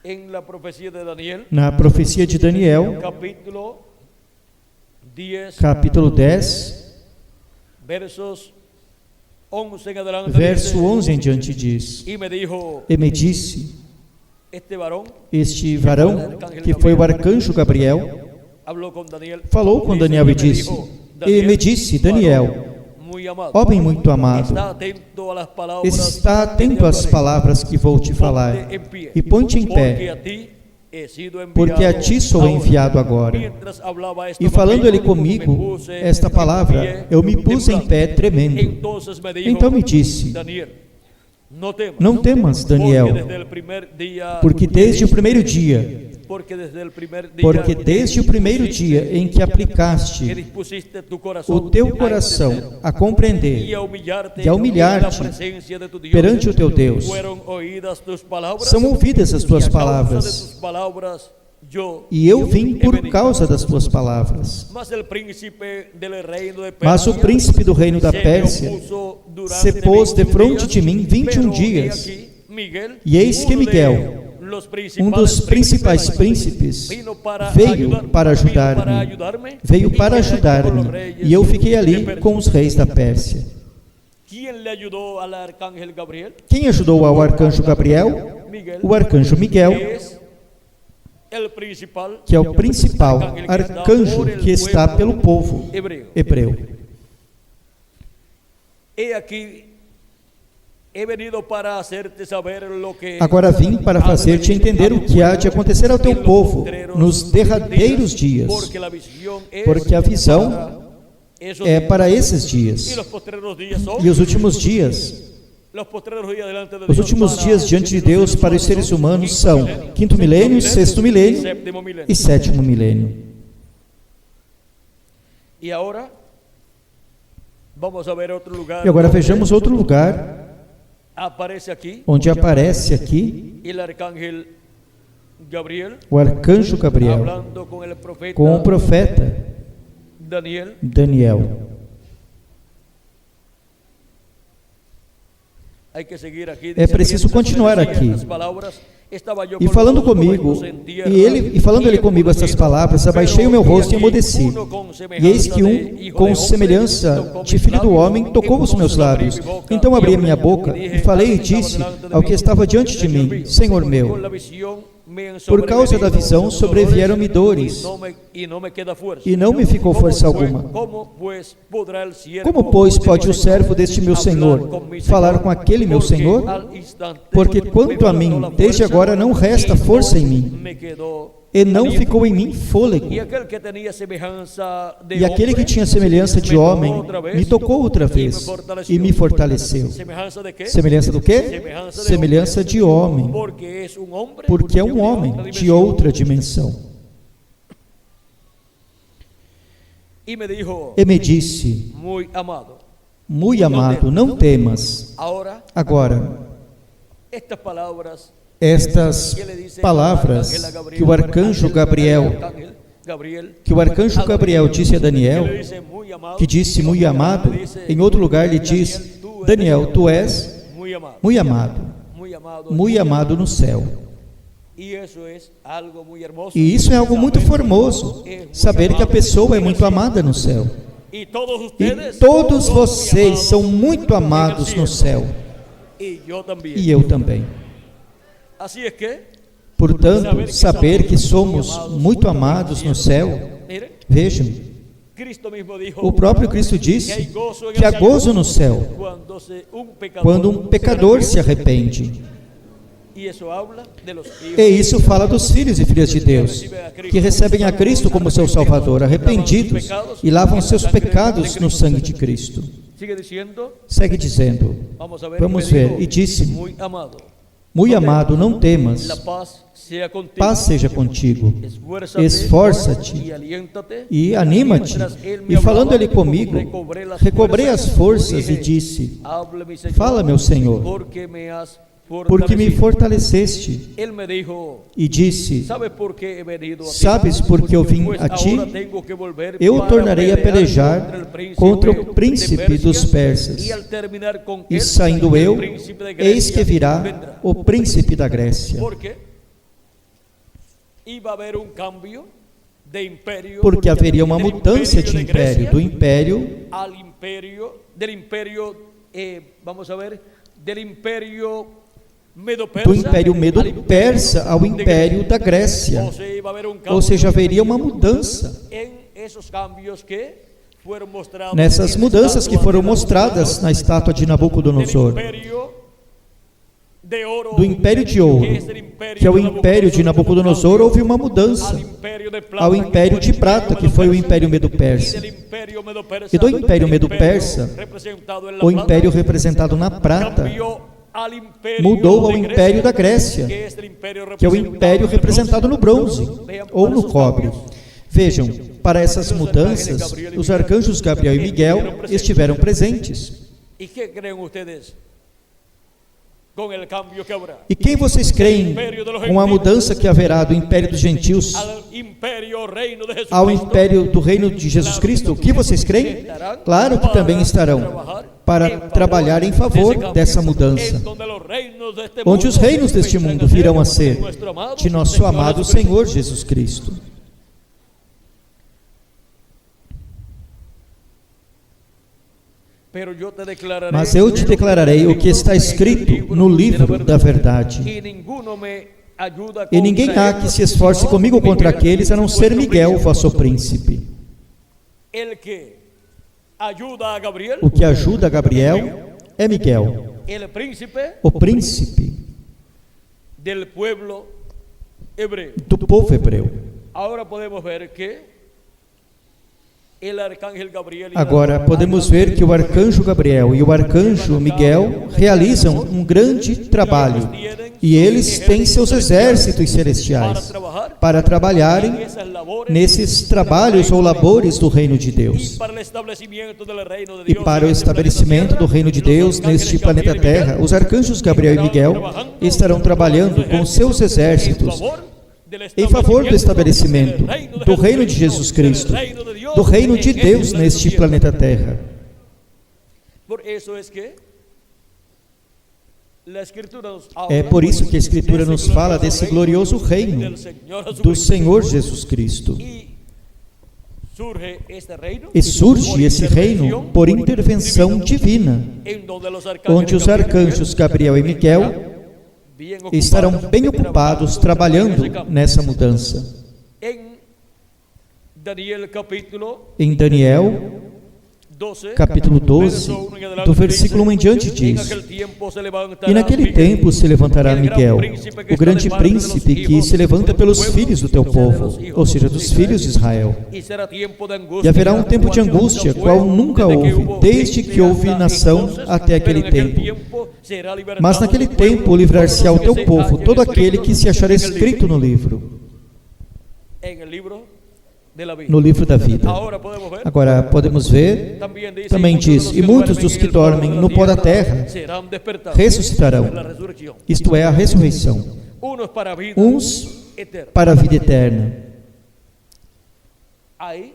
en la profecía de Daniel, Na profecia de Daniel, capítulo 10, capítulo 10, versos 11 en adelante, verso dice, 11 em diante diz: y me dijo E me disse, este varón, este varão, que foi o arcanjo Gabriel, habló con Daniel, falou com dice, Daniel e me disse, dijo, e me disse, Daniel, varón muy amado, homem muito amado, está atento a las palabras, está atento às palavras que vou te falar, ponte en pie, e ponte em porque pé, a ti he sido enviado porque a ti sou ahora. enviado agora. Mientras hablaba esto E falando ele conmigo, comigo, me puse esta en palavra, pie, eu me pus em pé tremendo. Entonces me dijo, Então me disse, Daniel, no temas, não temas, Daniel, porque desde el primer día, porque desde o primeiro dia, porque desde el primer día, porque desde o primeiro dia em que que aplicaste dispusiste tu corazón o teu a coração entender a compreender y a humillarte, e a humilhar-te en la presencia de tu Dios, perante o teu Deus, fueron oídas tus palabras, são ouvidas as tuas y a causa de palavras, tus palabras yo e eu vim he por venido. causa das tuas palavras. Mas el príncipe del reino de Mas o Persia príncipe do reino da se me Pérsia opuso durante se pôs de 21 fronte de días, mim 21 pero he dias, aquí, Miguel, E eis que Miguel, um dos principais príncipes, veio para ajudar-me. Veio para ajudar-me. E eu fiquei ali com os reis da Pérsia. Quem ajudou ao arcanjo Gabriel? O arcanjo Miguel, que é o principal arcanjo que está pelo povo hebreu. Agora vim para fazer-te entender o que há de acontecer ao teu povo nos derradeiros dias, porque a visão é para esses dias. E os últimos dias diante de Deus para os seres humanos são 5º milênio, 6º milênio e 7º milênio. E agora vejamos outro lugar onde aparece aqui o arcanjo Gabriel com o profeta Daniel. É preciso continuar aqui. E falando comigo, falando ele comigo essas palavras, abaixei o meu rosto e emudeci. E eis que um, com semelhança de filho do homem, tocou os meus lábios. Então abri a minha boca e falei e disse ao que estava diante de mim: Senhor meu, por causa da visão sobrevieram-me dores, e não me ficou força alguma. Como, pois, pode o servo deste meu Senhor falar com aquele meu Senhor? Porque quanto a mim, desde agora não resta força em mim, e não ficou em mim fôlego. E aquele que tinha semelhança de homem me tocou outra vez e me fortaleceu. Semelhança do quê? Semelhança de homem, porque é um homem de outra dimensão. E me disse: muito amado, não temas. Agora, estas palavras que o arcanjo Gabriel disse a Daniel, que disse muito amado, em outro lugar lhe diz: Daniel, tu és muito amado no céu. E isso é algo muito formoso, saber que a pessoa é muito amada no céu. E todos vocês são muito amados no céu. E eu também. Portanto, saber que somos muito amados no céu, vejam, o próprio Cristo disse que há gozo no céu quando um pecador se arrepende. E isso fala dos filhos e filhas de Deus, que recebem a Cristo como seu Salvador, arrependidos, e lavam seus pecados no sangue de Cristo. Segue dizendo, vamos ver, e disse: muito amado, não temas, paz seja contigo, esforça-te e anima-te. E falando ele comigo, recobrei as forças e disse: fala, meu Senhor, porque me fortaleceste. E disse: sabes por que eu vim a ti? Eu o tornarei a pelejar contra o príncipe dos persas. E saindo eu, eis que virá o príncipe da Grécia. Porque haveria uma mudança de império, do império Medo-Persa ao império da Grécia. Ou seja, haveria uma mudança. Nessas mudanças que foram mostradas na estátua de Nabucodonosor, do império de ouro, que é o império de Nabucodonosor, houve uma mudança ao império de prata, que foi o império Medo-Persa. E do império Medo-Persa, o império representado na prata mudou ao império da Grécia, que é o império representado no bronze ou no cobre. Vejam, para essas mudanças, os arcanjos Gabriel e Miguel estiveram presentes. E quem vocês creem com a mudança que haverá do império dos gentios ao império do reino de Jesus Cristo? O que vocês creem? Claro que também estarão para trabalhar em favor dessa mudança, onde os reinos deste mundo virão a ser de nosso amado Senhor Jesus Cristo. Mas eu te declararei o que está escrito no livro da verdade. E ninguém há que se esforce comigo contra aqueles, a não ser Miguel, vosso príncipe. O que ajuda a Gabriel é Miguel, o príncipe do povo hebreu. Agora podemos ver que o arcanjo Gabriel e o arcanjo Miguel realizam um grande trabalho, e eles têm seus exércitos celestiais para trabalharem nesses trabalhos ou labores do reino de Deus. E para o estabelecimento do reino de Deus neste planeta Terra, os arcanjos Gabriel e Miguel estarão trabalhando com seus exércitos em favor do estabelecimento do reino de Jesus Cristo, do reino de Deus neste planeta Terra. É por isso que a Escritura nos fala desse glorioso reino do Senhor Jesus Cristo. E surge esse reino por intervenção divina, onde os arcanjos Gabriel e Miguel estarão bem ocupados trabalhando nessa mudança. Em Daniel, capítulo 12, do versículo 1 em diante diz: E naquele tempo se levantará Miguel, o grande príncipe que se levanta pelos filhos do teu povo, ou seja, dos filhos de Israel. E haverá um tempo de angústia, qual nunca houve, desde que houve nação até aquele tempo. Mas naquele tempo livrar-se-á o teu povo, todo aquele que se achará escrito no livro da vida. Agora podemos ver, também diz: e muitos dos que dormem no pó da terra ressuscitarão, isto é, a ressurreição, uns para a vida eterna. Aí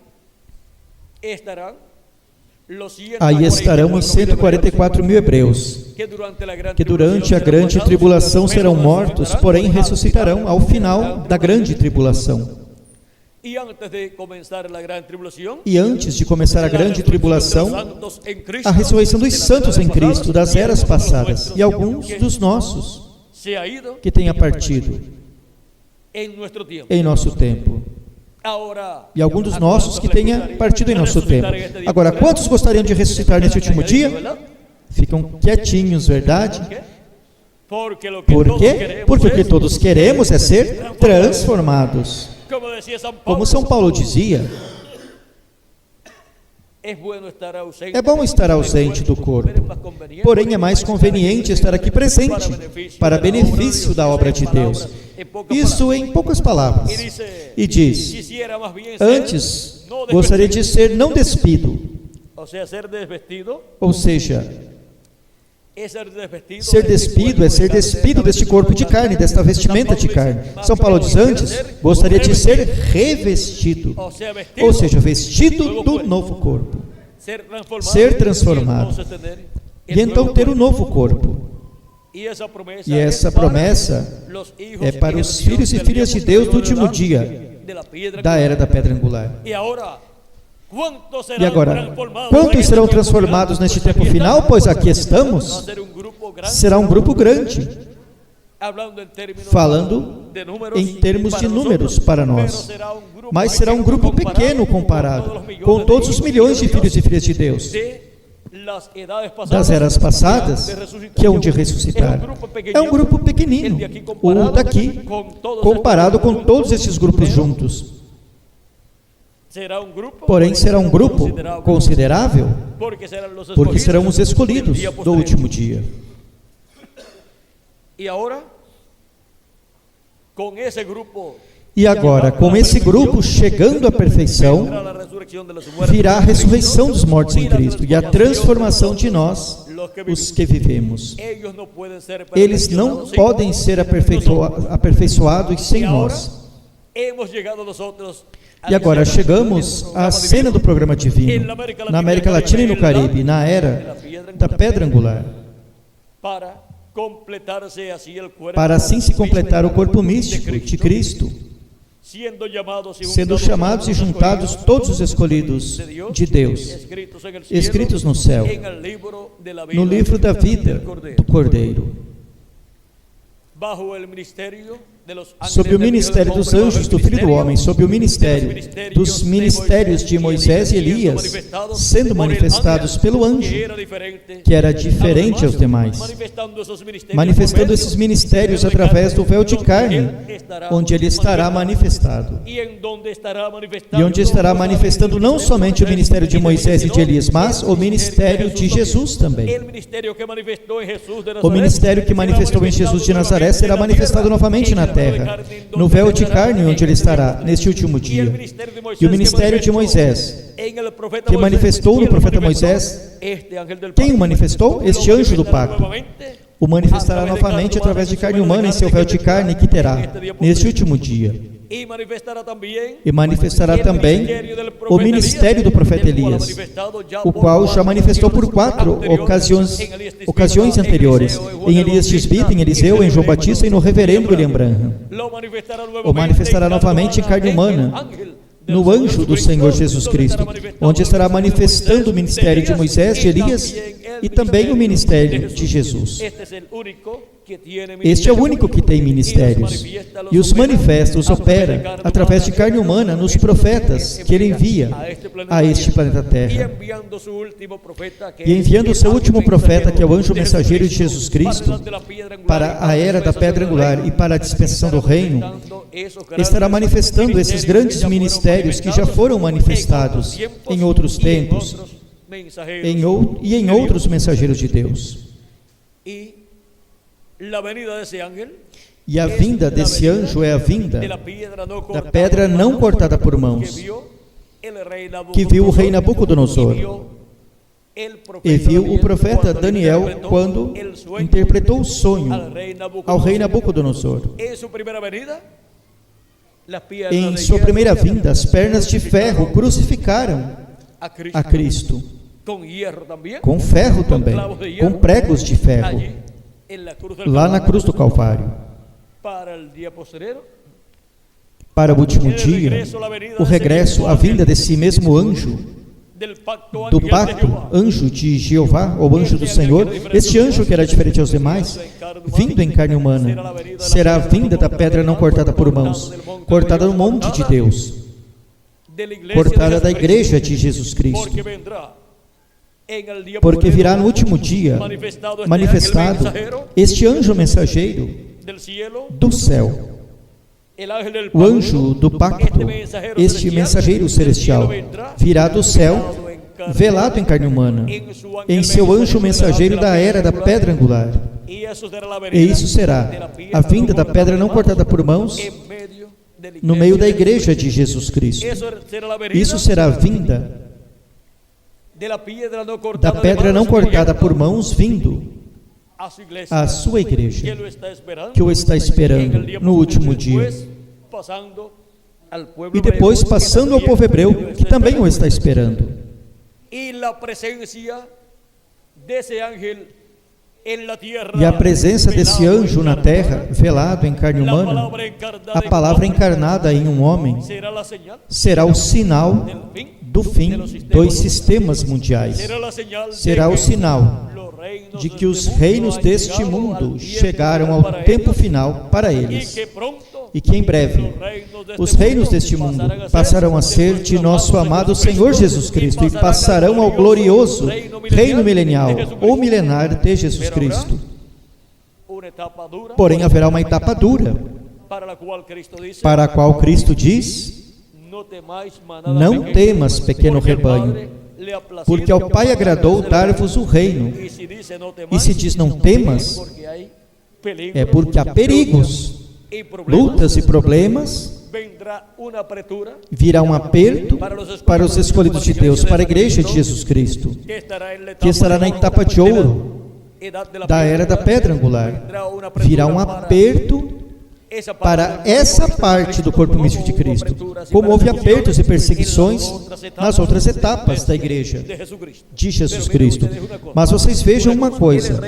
estarão os 144 mil hebreus, que durante a grande tribulação serão mortos, porém ressuscitarão ao final da grande tribulação. E antes de começar a grande tribulação, a ressurreição dos santos em Cristo, das eras passadas, e alguns dos nossos, que tenha partido em nosso tempo. E alguns dos nossos que tenha partido em nosso tempo. Agora, quantos gostariam de ressuscitar neste último dia? Ficam quietinhos, verdade? Por quê? Porque o que todos queremos é ser transformados. Como São Paulo dizia, é bom estar ausente do corpo, porém é mais conveniente estar aqui presente, para benefício da obra de Deus. Isso em poucas palavras. E diz: antes gostaria de ser não despido, ou seja, ser despido é ser despido deste corpo de carne, desta vestimenta de carne. São Paulo diz: antes gostaria de ser revestido, ou seja, vestido do novo corpo, ser transformado, e então ter o novo corpo. E essa promessa é para os filhos e filhas de Deus do último dia, da era da pedra angular. E agora, quantos serão transformados neste tempo final? Pois aqui estamos. Será um grupo grande, falando em termos de números para nós, mas será um grupo pequeno comparado com todos os milhões de filhos e filhas de Deus das eras passadas, que hão de ressuscitar. É um grupo pequenino, o daqui, comparado com todos esses grupos juntos. Porém será um grupo considerável, porque serão os escolhidos do último dia. E agora, com esse grupo chegando à perfeição, virá a ressurreição dos mortos em Cristo e a transformação de nós, os que vivemos. Eles não podem ser aperfeiçoados sem nós. hemos llegado nosotros E agora chegamos à cena do programa divino, na América Latina e no Caribe, na era da pedra angular, para assim se completar o corpo místico de Cristo, sendo chamados e juntados todos os escolhidos de Deus, escritos no céu, no livro da vida do Cordeiro, sob o ministério dos anjos do Filho do Homem, sob o ministério dos ministérios de Moisés e Elias, sendo manifestados pelo anjo, que era diferente aos demais, manifestando esses ministérios através do véu de carne, onde ele estará manifestado. E onde estará manifestando não somente o ministério de Moisés e de Elias, mas o ministério de Jesus também. O ministério que manifestou em Jesus de Nazaré será manifestado novamente na terra, no véu de carne onde ele estará neste último dia. E o ministério de Moisés, que manifestou no profeta Moisés, quem o manifestou? Este anjo do pacto. O manifestará novamente através de carne humana em seu véu de carne que terá neste último dia. E manifestará também o ministério do profeta Elias, o qual já manifestou por 4 ocasiões anteriores, em Elias Tisbita, em Eliseu, em João Batista e no reverendo William Branham. O manifestará novamente em carne humana, no anjo do Senhor Jesus Cristo, onde estará manifestando o ministério de Moisés, de Elias e também o ministério de Jesus. Este é o único que tem ministérios, e os manifesta, os opera, através de carne humana, nos profetas que ele envia a este planeta Terra. E enviando o seu último profeta, que é o anjo mensageiro de Jesus Cristo, para a era da pedra angular e para a dispensação do reino, estará manifestando esses grandes ministérios que já foram manifestados em outros tempos e em outros mensageiros de Deus. E a vinda desse anjo é a vinda da pedra não cortada por mãos, que viu o rei Nabucodonosor, e viu o profeta Daniel quando interpretou o sonho ao rei Nabucodonosor. Em sua primeira vinda, as pernas de ferro crucificaram a Cristo, com ferro também, com pregos de ferro, lá na cruz do Calvário. Para o último dia, o regresso, a vinda desse mesmo anjo do pacto, anjo de Jeová, ou anjo do Senhor, este anjo que era diferente aos demais, vindo em carne humana, será a vinda da pedra não cortada por mãos, cortada no monte de Deus, cortada da igreja de Jesus Cristo, porque virá no último dia manifestado este anjo mensageiro do céu, o anjo do pacto, este mensageiro celestial, virá do céu, velado em carne humana, em seu anjo mensageiro da era da pedra angular. E isso será a vinda da pedra não cortada por mãos no meio da igreja de Jesus Cristo. Isso será a vinda da pedra não cortada por mãos vindo à sua igreja, que o está esperando no último dia, e depois passando ao povo hebreu, que também o está esperando. E a presença desse anjo na terra, velado em carne humana, a palavra encarnada em um homem, será o sinal do fim dos sistemas mundiais. Será o sinal de que os reinos deste mundo chegaram ao tempo final para eles, e que em breve os reinos deste mundo passarão a ser de nosso amado Senhor Jesus Cristo, e passarão ao glorioso reino milenial ou milenar de Jesus Cristo. Porém haverá uma etapa dura, para a qual Cristo diz: não temas, pequeno rebanho, porque ao Pai agradou dar-vos o reino. E se diz não temas, é porque há perigos, lutas e problemas, virá um aperto para os escolhidos de Deus, para a igreja de Jesus Cristo, que estará na etapa de ouro da era da pedra angular. Virá um aperto para essa parte do corpo místico de Cristo, como houve apertos e perseguições nas outras etapas da igreja de Jesus Cristo. Mas vocês vejam uma coisa: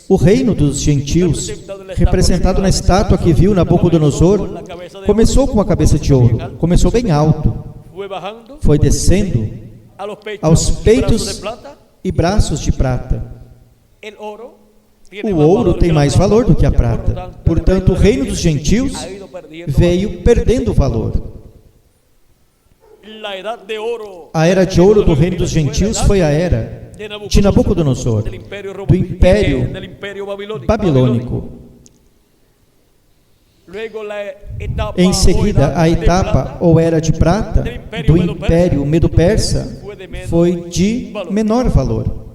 o reino dos gentios, representado na estátua que viu Nabucodonosor, começou com a cabeça de ouro, começou bem alto, foi descendo aos peitos e braços de prata. O ouro tem mais valor do que a prata. Portanto, o reino dos gentios veio perdendo valor. A era de ouro do reino dos gentios foi a era de Nabucodonosor, do império babilônico. Em seguida, a etapa ou era de prata do império medo-persa foi de menor valor.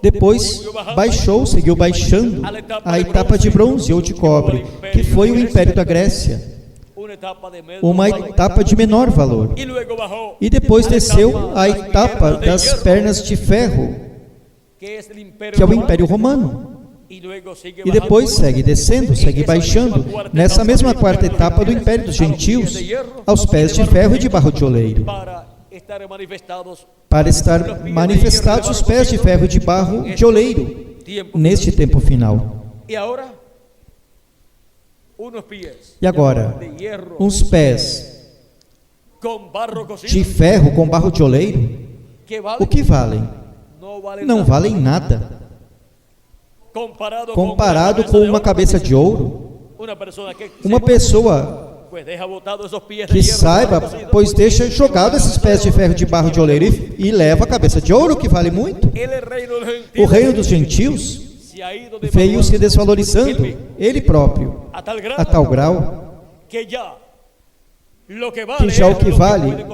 Depois baixou, seguiu baixando a etapa de bronze ou de cobre, que foi o império da Grécia, uma etapa de menor valor. E depois desceu a etapa das pernas de ferro, que é o império romano. E depois segue descendo, segue baixando, nessa mesma quarta etapa do império dos gentios, aos pés de ferro e de barro de oleiro, para estar manifestados os pés de ferro e de barro de oleiro, neste tempo final. E agora, uns pés de ferro com barro de oleiro, o que valem? Não valem nada, comparado com uma cabeça de ouro. Uma pessoa que saiba, pois deixa jogado esses pés de ferro de barro de oleiro e leva a cabeça de ouro, que vale muito. O reino dos gentios veio se desvalorizando, ele próprio, a tal grau que já o que vale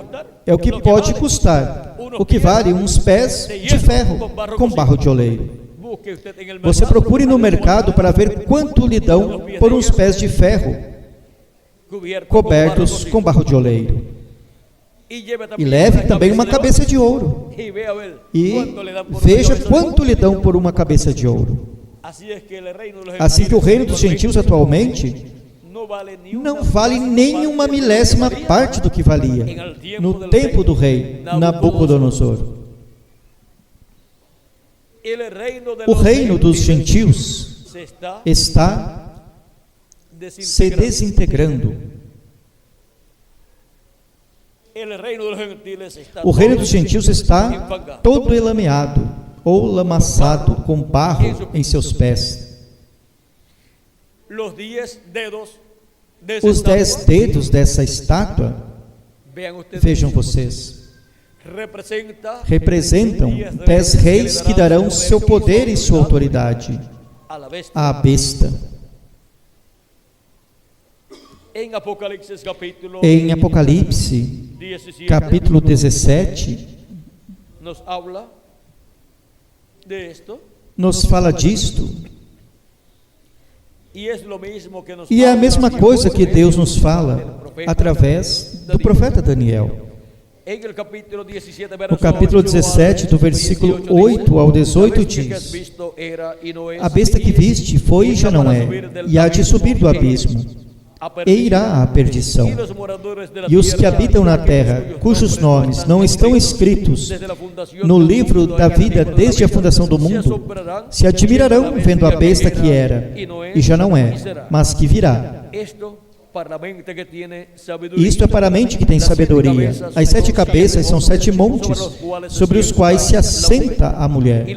é o que pode custar, o que vale uns pés de ferro com barro de oleiro. Você procure no mercado para ver quanto lhe dão por uns pés de ferro cobertos com barro de oleiro. E leve também uma cabeça de ouro, e veja quanto lhe dão por uma cabeça de ouro. Assim que o reino dos gentios atualmente não vale nem uma milésima parte do que valia no tempo do rei Nabucodonosor. O reino dos gentios está se desintegrando. O reino dos gentios está todo elameado ou lamaçado com barro em seus pés. Os 10 dedos dessa estátua, vejam vocês, representam 10 reis que darão seu poder e sua autoridade à besta. Em Apocalipse, capítulo 17, nos fala disto. E é a mesma coisa que Deus nos fala através do profeta Daniel. No capítulo 17, do versículo 8 ao 18, diz: a besta que viste foi e já não é, e há de subir do abismo, e irá à perdição. E os que habitam na terra, cujos nomes não estão escritos no livro da vida desde a fundação do mundo, se admirarão vendo a besta que era, e já não é, mas que virá. Isto é para a mente que tem sabedoria. As 7 cabeças são 7 montes, sobre os quais se assenta a mulher.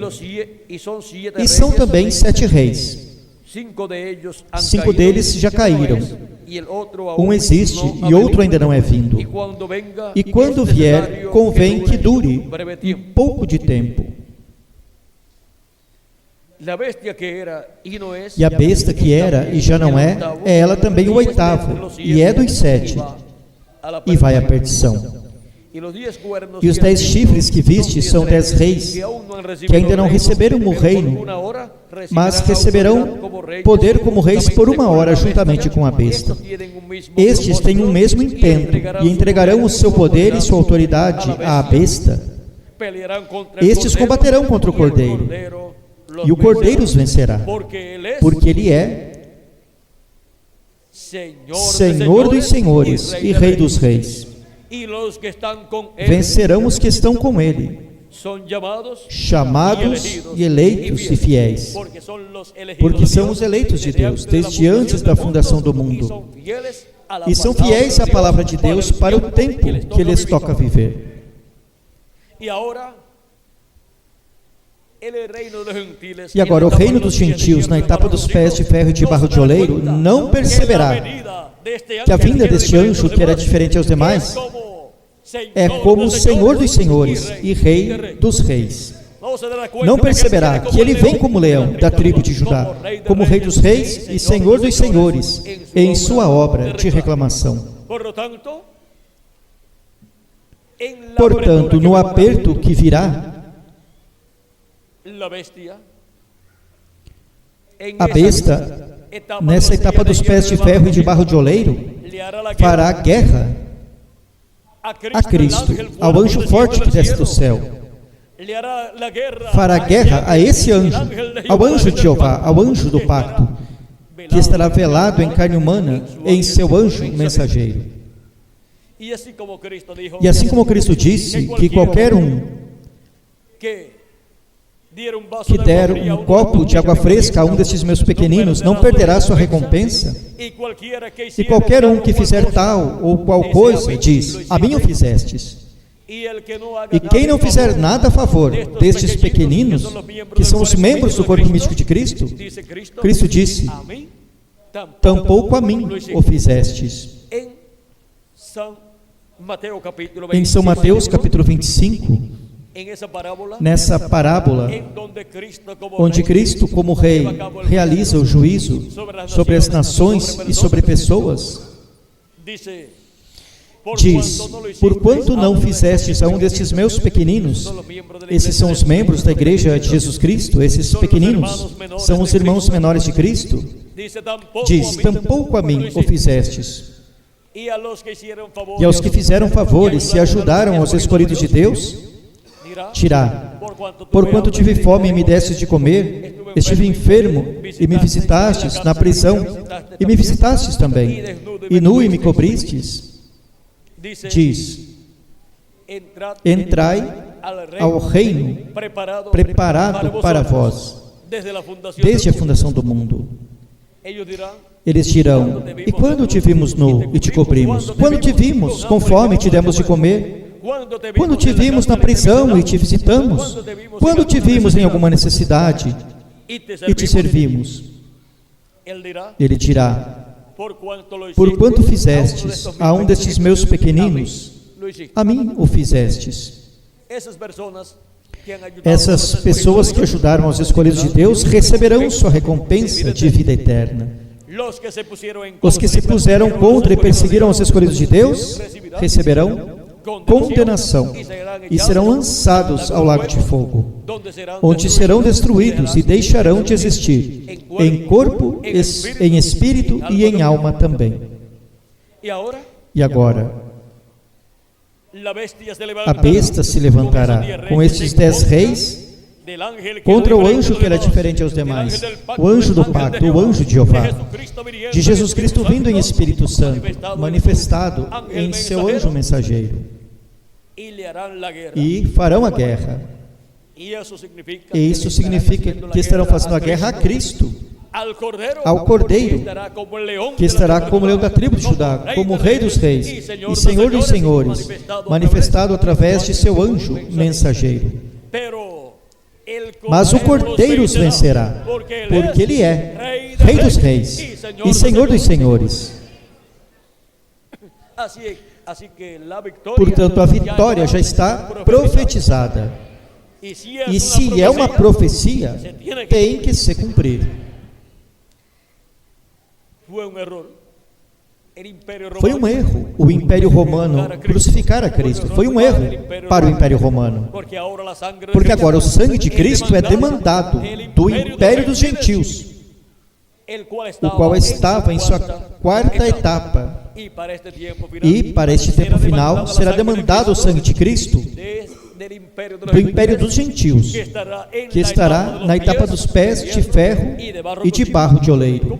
E são também 7 reis. 5 deles já caíram. Um existe e outro ainda não é vindo. E quando vier, convém que dure um pouco de tempo. E a besta que era e já não é ela também o 8º, e é dos 7, e vai à perdição. E os 10 chifres que viste são 10 reis, que ainda não receberam o reino, mas receberão poder como reis por 1 hora juntamente com a besta. Estes têm um mesmo intento, e entregarão o seu poder e sua autoridade à besta. Estes combaterão contra o Cordeiro, e o Cordeiro os vencerá, porque ele é Senhor dos senhores e Rei dos reis. Vencerão os que estão com ele, chamados e eleitos e fiéis, porque são os eleitos de Deus, desde antes da fundação do mundo, e são fiéis à palavra de Deus para o tempo que lhes toca viver. E agora o reino dos gentios, na etapa dos pés de ferro e de barro de oleiro, não perceberá que a vinda deste anjo, que era diferente aos demais, é como o Senhor dos senhores e Rei dos reis. Não perceberá que ele vem como leão da tribo de Judá, como Rei dos reis e Senhor dos senhores, em sua obra de reclamação. Portanto, no aperto que virá, a besta, nessa etapa dos pés de ferro e de barro de oleiro, fará guerra a Cristo, ao anjo forte que desce do céu. Fará guerra a esse anjo, ao anjo de Jeová, ao anjo do pacto, que estará velado em carne humana, em seu anjo mensageiro. E assim como Cristo disse que qualquer um que der um copo de água fresca a um destes meus pequeninos não perderá sua recompensa, e qualquer um que fizer tal ou qual coisa, diz, a mim o fizestes. E quem não fizer nada a favor destes pequeninos, que são os membros do corpo místico de Cristo, Cristo disse, tampouco a mim o fizestes. Em São Mateus capítulo 25, nessa parábola, onde Cristo, como Rei, realiza o juízo sobre as nações e sobre pessoas, diz, porquanto não fizestes a um destes meus pequeninos, esses são os membros da igreja de Jesus Cristo, esses pequeninos são os irmãos menores de Cristo, diz, tampouco a mim o fizestes. E aos que fizeram favores e ajudaram aos escolhidos de Deus, dirá, porquanto tive fome e me destes de comer, estive enfermo e me visitastes na prisão e me visitastes também, e nu e me cobristes. Diz, entrai ao reino preparado para vós, desde a fundação do mundo. Eles dirão, e quando te vimos nu e te cobrimos? Quando te vimos com fome e te demos de comer? Quando te vimos na prisão e te visitamos? Quando te vimos em alguma necessidade e te servimos? Ele dirá, porquanto fizestes a um destes meus pequeninos, a mim o fizestes. Essas pessoas que ajudaram aos escolhidos de Deus receberão sua recompensa de vida eterna. Os que se puseram contra e perseguiram os escolhidos de Deus receberão condenação e serão lançados ao lago de fogo, onde serão destruídos e deixarão de existir, em corpo, em espírito e em alma também. E agora, a besta se levantará com estes 10 reis contra o anjo que era diferente aos demais, o anjo do pacto, o anjo de Jeová, de Jesus Cristo vindo em Espírito Santo, manifestado em seu anjo mensageiro, e farão a guerra. E isso significa que estarão fazendo a guerra a Cristo, ao Cordeiro, que estará como leão da tribo de Judá, como Rei dos reis e Senhor dos senhores, manifestado através de seu anjo mensageiro. Mas o Cordeiro os vencerá, porque ele é Rei dos reis e Senhor dos senhores. Portanto, a vitória já está profetizada. E se é uma profecia, tem que se cumprir. Foi um erro o Império Romano crucificar a Cristo. Foi um erro para o Império Romano. Porque agora o sangue de Cristo é demandado do Império dos Gentios, o qual estava em sua quarta etapa. E para este tempo final será demandado o sangue de Cristo do império dos gentios, que estará na etapa dos pés de ferro e de barro de oleiro.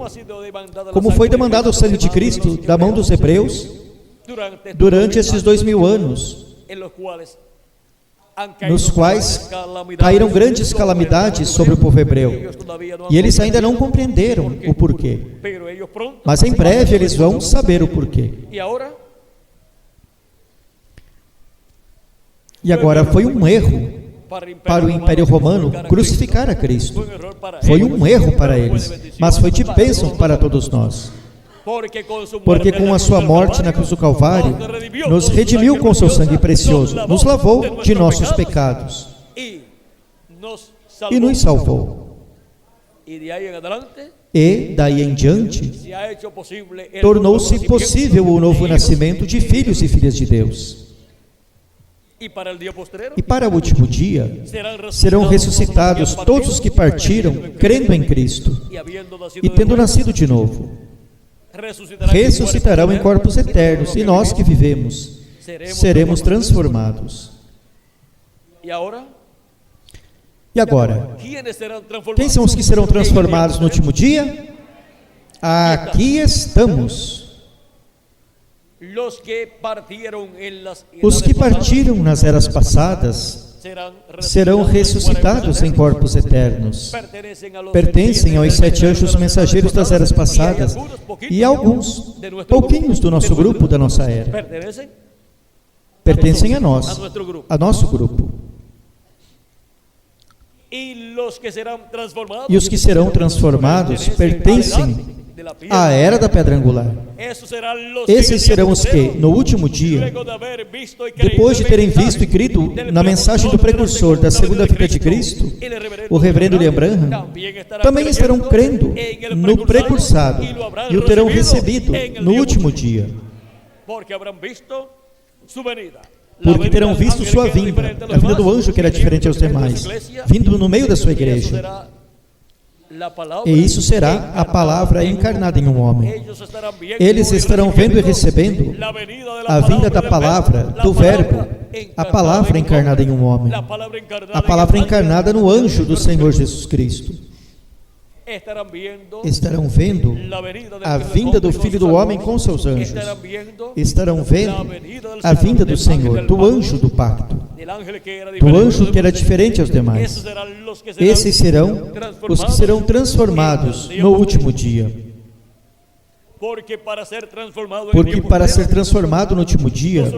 Como foi demandado o sangue de Cristo da mão dos hebreus durante esses 2000 anos, nos quais caíram grandes calamidades sobre o povo hebreu, e eles ainda não compreenderam o porquê, mas em breve eles vão saber o porquê. E agora foi um erro para o Império Romano crucificar a Cristo. Foi um erro para eles, mas foi de bênção para todos nós. Porque com a sua morte na cruz do Calvário, nos redimiu com seu sangue precioso, nos lavou de nossos pecados e nos salvou. E daí em diante, tornou-se possível o novo nascimento de filhos e filhas de Deus. E para o último dia, serão ressuscitados todos os que partiram, crendo em Cristo, e tendo nascido de novo. Ressuscitarão em corpos eternos, e nós que vivemos, seremos transformados. E agora, quem são os que serão transformados no último dia? Aqui estamos. Os que partiram nas eras passadas serão ressuscitados em corpos eternos. Pertencem aos 7 anjos mensageiros das eras passadas e alguns, pouquinhos do nosso grupo, da nossa era. Pertencem a nós, a nosso grupo. E os que serão transformados pertencem à era da pedra angular. Esses serão os que, no último dia, depois de terem visto e crido na mensagem do precursor da segunda vinda de Cristo, o reverendo William Branham, também estarão crendo no precursado e o terão recebido no último dia. Porque terão visto sua vinda, a vinda do anjo que era diferente aos demais, vindo no meio da sua igreja. E isso será a palavra encarnada em um homem. Eles estarão vendo e recebendo a vinda da palavra, do verbo, a palavra encarnada em um homem, a palavra encarnada no anjo do Senhor Jesus Cristo. Estarão vendo a vinda do Filho do Homem com seus anjos. Estarão vendo a vinda do Senhor, do anjo do pacto, do anjo que era diferente aos demais. Esses serão os que serão transformados no último dia. Porque para ser transformado no último dia,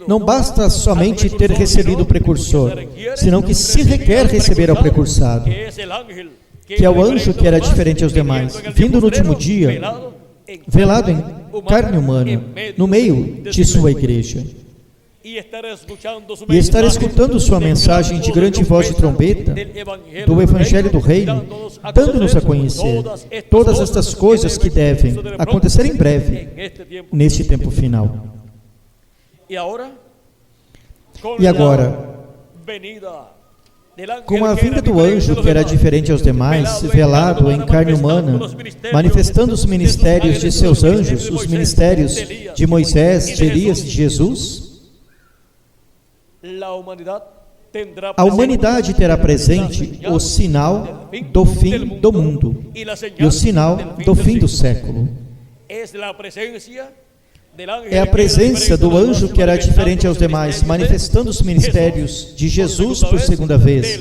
não basta somente ter recebido o precursor, senão que se requer receber ao precursado, que é o anjo que era diferente aos demais, vindo no último dia, velado em carne humana, no meio de sua igreja. E estar escutando sua mensagem de grande voz de trombeta do Evangelho do Reino, dando-nos a conhecer todas estas coisas que devem acontecer em breve, neste tempo final. E agora, com a vinda do anjo que era diferente aos demais, velado em carne humana, manifestando os ministérios de seus anjos, os ministérios de Moisés, de Elias e de Jesus, a humanidade terá presente o sinal do fim do mundo e o sinal do fim do século. É a presença do anjo que era diferente aos demais, manifestando os ministérios de Jesus por segunda vez,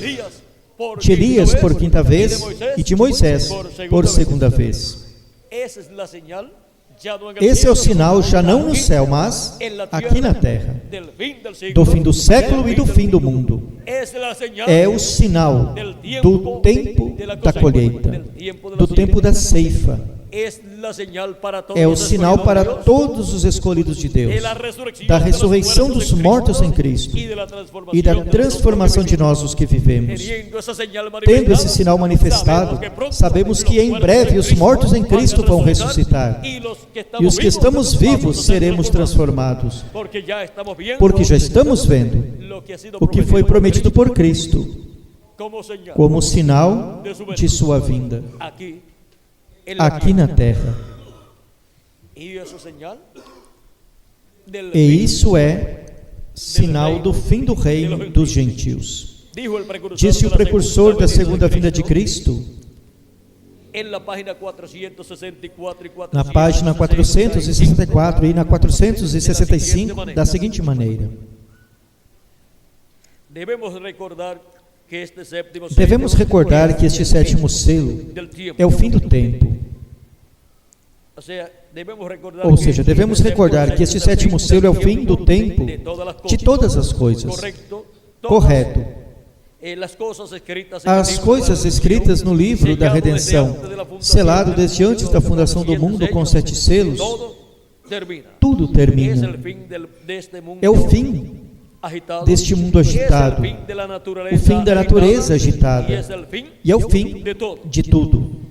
de Elias por quinta vez e de Moisés por segunda vez. Esse é o sinal, já não no céu, mas aqui na terra, do fim do século e do fim do mundo. É o sinal do tempo da colheita, do tempo da ceifa. É o sinal para todos os escolhidos de Deus, da ressurreição dos mortos em Cristo e da transformação de nós os que vivemos. Tendo esse sinal manifestado, sabemos que em breve os mortos em Cristo vão ressuscitar e os que estamos vivos seremos transformados, porque já estamos vendo o que foi prometido por Cristo como sinal de sua vinda aqui na terra. E isso é sinal do fim do reino dos gentios. Dijo el precursor Disse o de la precursor da segunda vinda de Cristo, Cristo, en la página 464 y na página 464 e na 465, da seguinte maneira: Devemos recordar que este sétimo devemos recordar que este sétimo selo é o fim do tempo. Ou seja, devemos recordar que este sétimo selo é o fim do tempo de todas as coisas. Correto. As coisas escritas no livro da redenção, selado desde antes da fundação do mundo com 7 selos, tudo termina. É o fim deste mundo agitado, o fim da natureza agitada, e é o fim de tudo.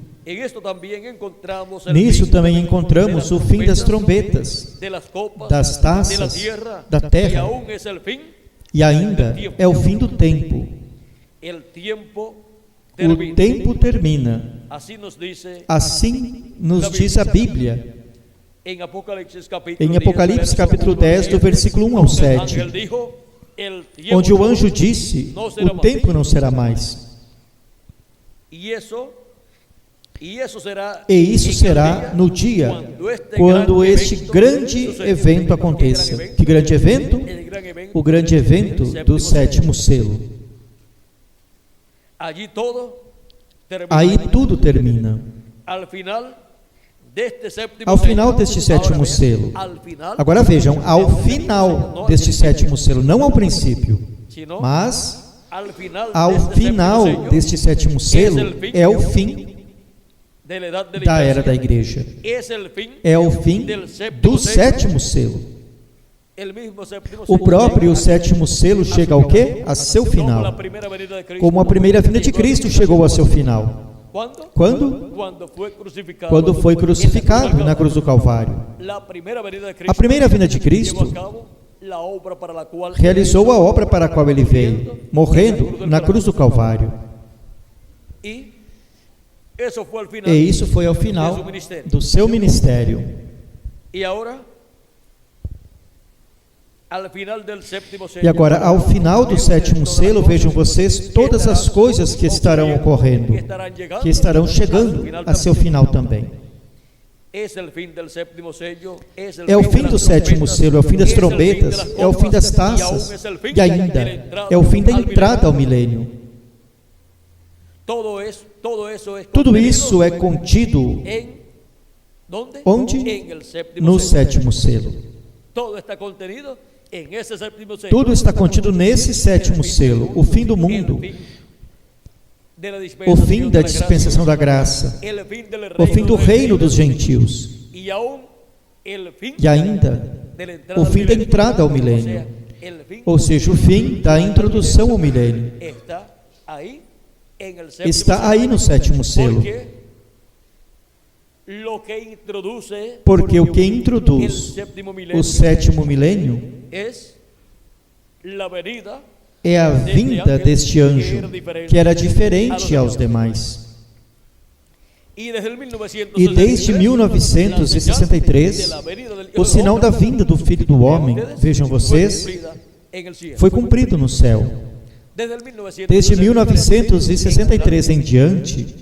Nisso também encontramos o fim das trombetas, das taças, da terra, e ainda é o fim do tempo. O tempo termina. Assim nos diz a Bíblia, em Apocalipse capítulo 10, do versículo 1 ao 7, onde o anjo disse: o tempo não será mais. E isso será no dia quando este grande evento aconteça. Que grande evento? O grande evento do sétimo selo. Aí tudo termina. Ao final deste sétimo selo. Agora vejam, ao final deste sétimo selo, não ao princípio, mas ao final deste sétimo selo é o fim da era da igreja. É o fim do sétimo selo. O próprio sétimo selo chega ao quê? A seu final. Como a primeira vinda de Cristo chegou a seu final. Quando? Quando foi crucificado na cruz do Calvário. A primeira vinda de Cristo realizou a obra para a qual ele veio, morrendo na cruz do Calvário. E isso foi ao final do seu ministério. E agora, ao final do sétimo selo, vejam vocês todas as coisas que estarão ocorrendo, que estarão chegando a seu final também. É o fim do sétimo selo, é o fim das trombetas, é o fim das taças, e ainda é o fim da entrada ao milênio. Tudo isso é contido onde? No sétimo selo. Tudo está contido nesse sétimo selo, o fim do mundo, o fim da dispensação da graça, o fim do reino dos gentios, e ainda o fim da entrada ao milênio, ou seja, o fim da introdução ao milênio. Está aí no sétimo selo. Porque o que introduz o sétimo milênio é a vinda deste anjo, que era diferente aos demais. E desde 1963, o sinal da vinda do Filho do Homem, vejam vocês, foi cumprido no céu. Desde 1963 em diante,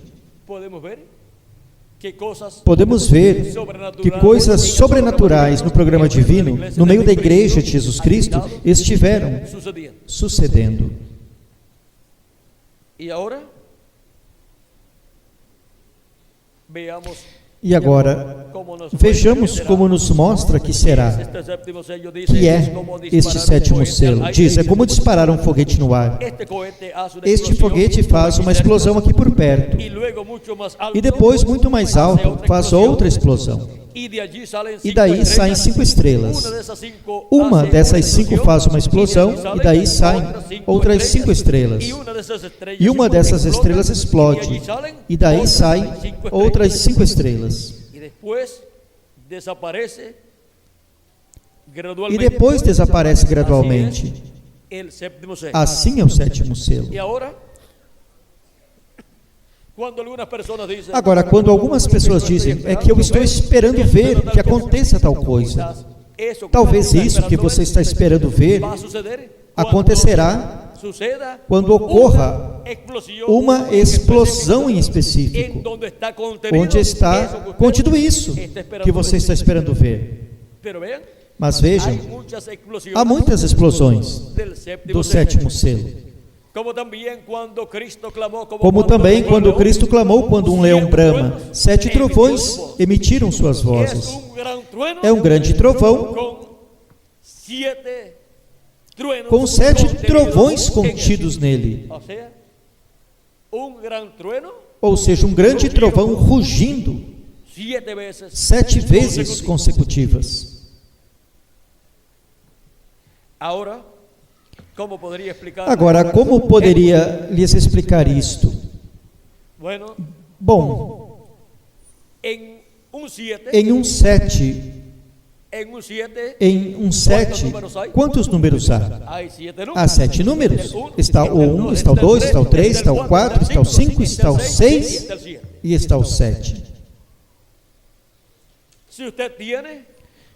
podemos ver que coisas sobrenaturais no programa divino, no meio da igreja de Jesus Cristo, estiveram sucedendo. E agora, vejamos como nos mostra que será, que é este sétimo selo. Diz, é como disparar um foguete no ar. Este foguete faz uma explosão aqui por perto, e depois, muito mais alto, faz outra explosão. E daí saem 5 estrelas. Uma dessas 5 faz uma explosão, e daí saem outras 5 estrelas. E uma dessas estrelas explode, e daí saem outras 5 estrelas. E depois desaparece gradualmente. Assim é o sétimo selo. Agora, quando algumas pessoas dizem, é que eu estou esperando ver que aconteça tal coisa. eso Talvez que isso que você está esperando ver va a suceder acontecerá suceda quando ocorra uma explosão em específico, onde está contido isso que você está esperando ver. Mas vejam, há muitas explosões do sétimo selo. Como também quando Cristo clamou, quando um leão brama, 7 trovões emitiram suas vozes. É um grande trovão com 7 trovões contidos nele. Ou seja, um grande trovão rugindo 7 vezes consecutivas. Agora, como poderia lhes explicar isto? Bom, em um 7, quantos números há? Há 7 números. Está o 1, está o 2, está o 3, está o 4, está o 5, está o 6 e está o 7.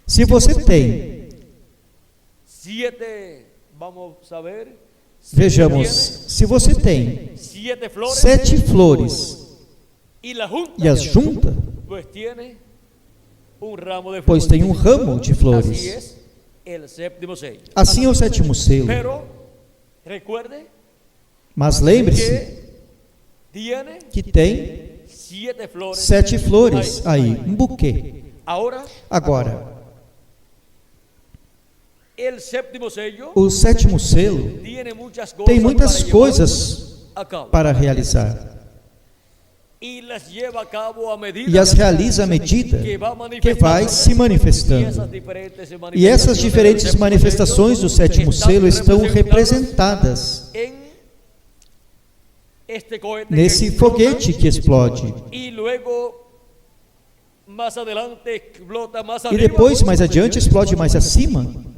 Se você tem, vejamos, se você tem 7 flores e as junta, pois tem um ramo de flores. Assim é o sétimo selo. Mas lembre-se que tem 7 flores aí, um buquê. Agora, o sétimo selo tem muitas coisas para realizar. E as realiza à medida que vai se manifestando. E essas diferentes manifestações do sétimo selo estão representadas nesse foguete que explode. E depois, mais adiante, explode mais acima.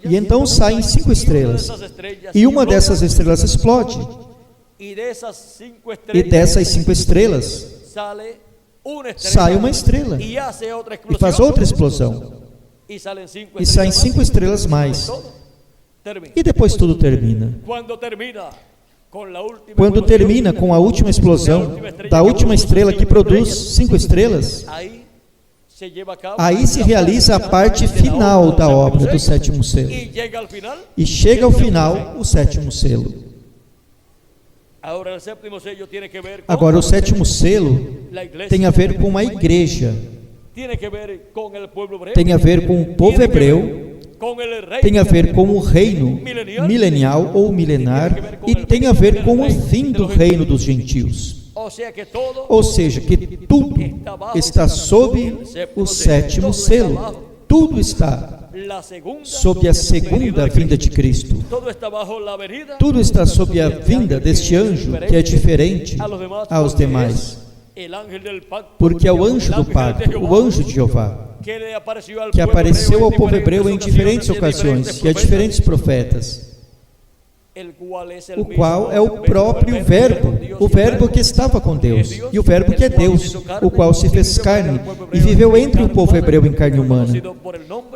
E então saem 5 estrelas. E uma dessas estrelas explode. E dessas 5 estrelas sai uma estrela. E faz outra explosão. E saem 5 estrelas mais. E depois tudo termina. Quando termina com a última explosão da última estrela que produz 5 estrelas, aí se realiza a parte final da obra do sétimo selo. E chega ao final o sétimo selo. Agora, o sétimo selo tem a ver com a igreja, tem a ver com o povo hebreu, tem a ver com o reino milenial ou milenar, e tem a ver com o fim do reino dos gentios. Ou seja, que tudo está sob o sétimo selo. Tudo está sob a segunda vinda de Cristo. Tudo está sob a vinda deste anjo que é diferente aos demais. Porque é o anjo do pacto, o anjo de Jeová, que apareceu ao povo hebreu em diferentes ocasiões e a diferentes profetas, o qual é o próprio Verbo, o Verbo que estava com Deus, e o Verbo que é Deus, o qual se fez carne e viveu entre o povo hebreu em carne humana,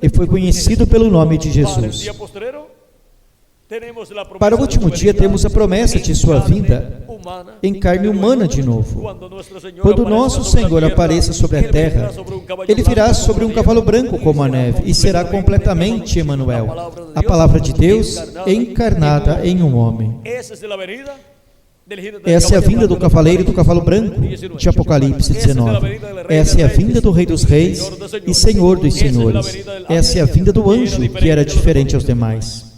e foi conhecido pelo nome de Jesus. Para o último dia temos a promessa de sua vinda em carne humana de novo. Quando nosso Senhor apareça sobre a terra, Ele virá sobre um cavalo branco como a neve e será completamente Emanuel, a palavra de Deus encarnada em um homem. Essa é a vinda do cavaleiro e do cavalo branco de Apocalipse 19. Essa é a vinda do Rei dos Reis e Senhor dos Senhores. Essa é a vinda do anjo que era diferente aos demais.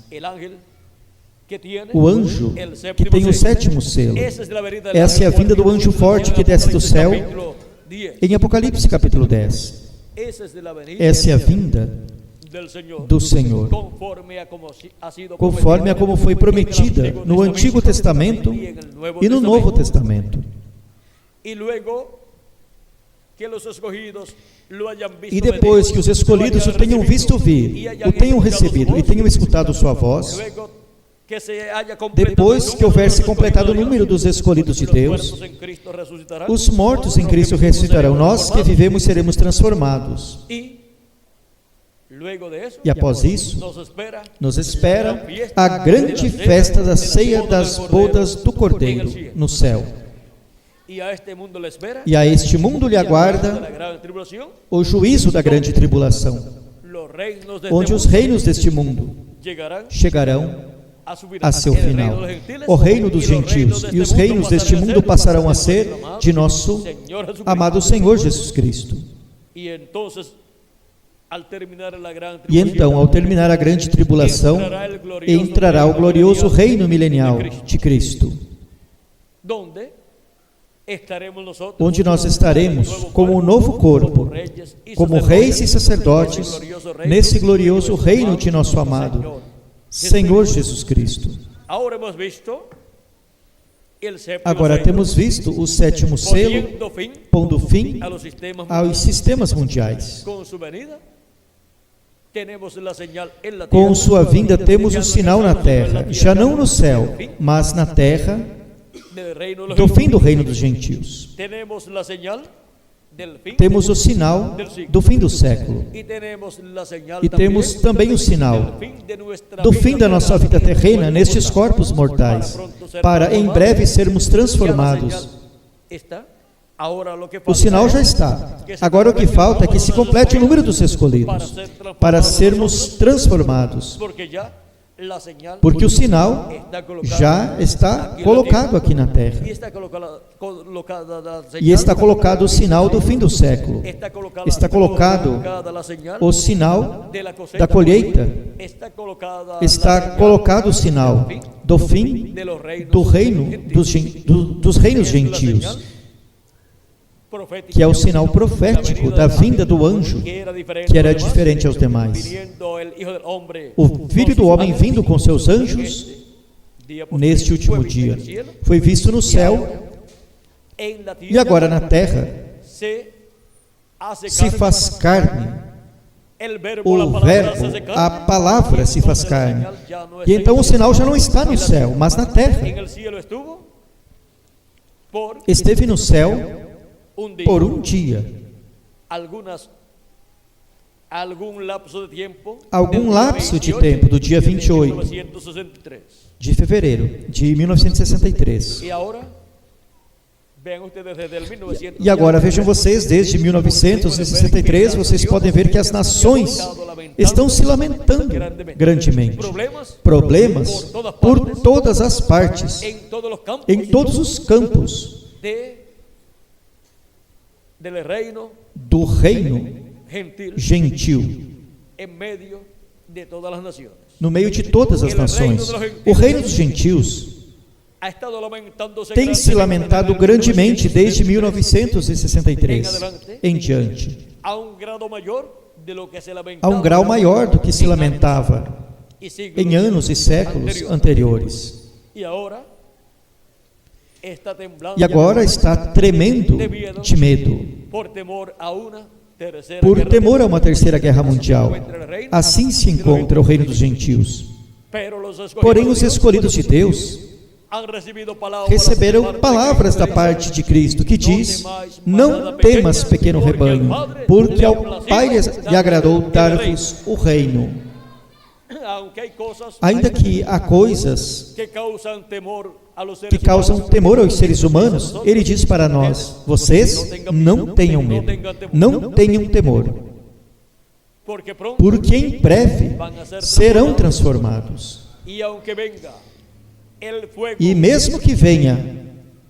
O anjo que tem o sétimo selo. Essa é a vinda do anjo forte que desce do céu em Apocalipse capítulo 10. Essa é a vinda do Senhor, conforme a como foi prometida no Antigo Testamento e no Novo Testamento. E depois que os escolhidos o tenham visto vir, o tenham recebido e tenham escutado sua voz, que se haya completado Depois el que houver se número completado o de los número dos escolhidos de los Deus, muertos en Cristo resucitarán, os mortos em Cristo ressuscitarão. Nós que vivemos seremos transformados. y luego de eso E após isso, nos espera nos espera a grande festa da ceia das bodas do Cordeiro no céu. y a este mundo le espera E a este mundo lhe la aguarda gran tribulación, o juízo da grande tribulação, los reinos de onde este os mundo reinos deste mundo llegarán chegarão a su a seu el reino final. de los gentiles, O reino dos y los reinos gentios de e os este reinos deste mundo passarão a ser de nosso Señor Jesucristo. amado Senhor Jesus Cristo. Y entonces, al terminar la gran E então, ao terminar a grande tribulação, entrará o glorioso reino milenial de Cristo, donde estaremos nosotros, onde nós estaremos como um novo corpo, como reis e sacerdotes, nesse glorioso reino de nosso amado Senhor Jesus Cristo. Ahora hemos visto el séptimo Agora sello, temos visto o sétimo selo, poniendo fin pondo fim a los sistemas aos sistemas mundiais. con su venida. Tenemos la señal en la Com tierra, sua vinda temos ya o no sinal na estamos en la terra, tierra já não no céu, mas na terra del reino de los do fim do gentiles. reino dos gentios. Tenemos la señal del fin Temos o sinal do fim do século. y tenemos la señal E temos também o sinal del fin de nuestra do vida fim da nossa vida terrena, terrena nestes corpos mortais, para em breve sermos transformados. Está. Ahora lo que O falta sinal já es está. Agora o que falta é que se complete o número dos escolhidos, para sermos transformados, porque ya la señal porque o sinal já está colocado aqui na terra. y está colocada la señal, E está colocado o sinal do fim do século. Está colocado la señal o sinal de la cosecha, da colheita. está colocada Está la señal colocado o sinal do fim de los reinos do reino dos reinos gentios, profética, que é o sinal profético da vinda do anjo, que era diferente aos demais. viniendo el Hijo del Hombre O Filho do Homem vindo com seus anjos día neste último dia foi visto no céu en la e tierra agora na terra se hace se carne. faz carne. El verbo, la O palabra verbo, se hace carne. a palavra se faz Entonces, carne. la señal ya no es E então en o sinal já não está no céu, mas na terra. En el cielo estuvo por Esteve no céu un día. por um dia. Algún lapso de tiempo. Algum del lapso de 28 tempo do dia 28 1963. de fevereiro de 1963. Y ahora, vean ustedes desde el 1900. E agora vejam vocês, desde 1963, vocês podem ver que as nações estão se lamentando grandemente. Problemas por todas as partes, En todos los campos. em todos os campos del reino do reino gentil gentil, en medio de todas las naciones. no meio de todas as nações. O reino dos gentios Ha estado lamentándose tem se lamentado grandemente desde 1963 em diante, a un grado mayor de lo que se a lamentaba um grau maior do que se lamentava y siglos em anos e séculos anteriores. Y ahora está temblando E agora está tremendo de medo, por temor a una tercera por guerra temor a mundial. uma terceira guerra mundial. Assim se encontra o reino dos gentios. Pero los escogidos Porém, os de Dios escolhidos de Deus han recibido palavras receberam palavras da parte de Cristo que diz: não temas, pequeno rebanho, porque ao Pai lhe agradou dar-vos o reino. aunque hay cosas Ainda que há coisas que causan temor a los seres que causam humanos, temor aos seres humanos, ele diz para nós: vocês não tenham medo, não tenham temor, porque pronto porque em breve serão transformados. y aunque venga el fuego E mesmo que venha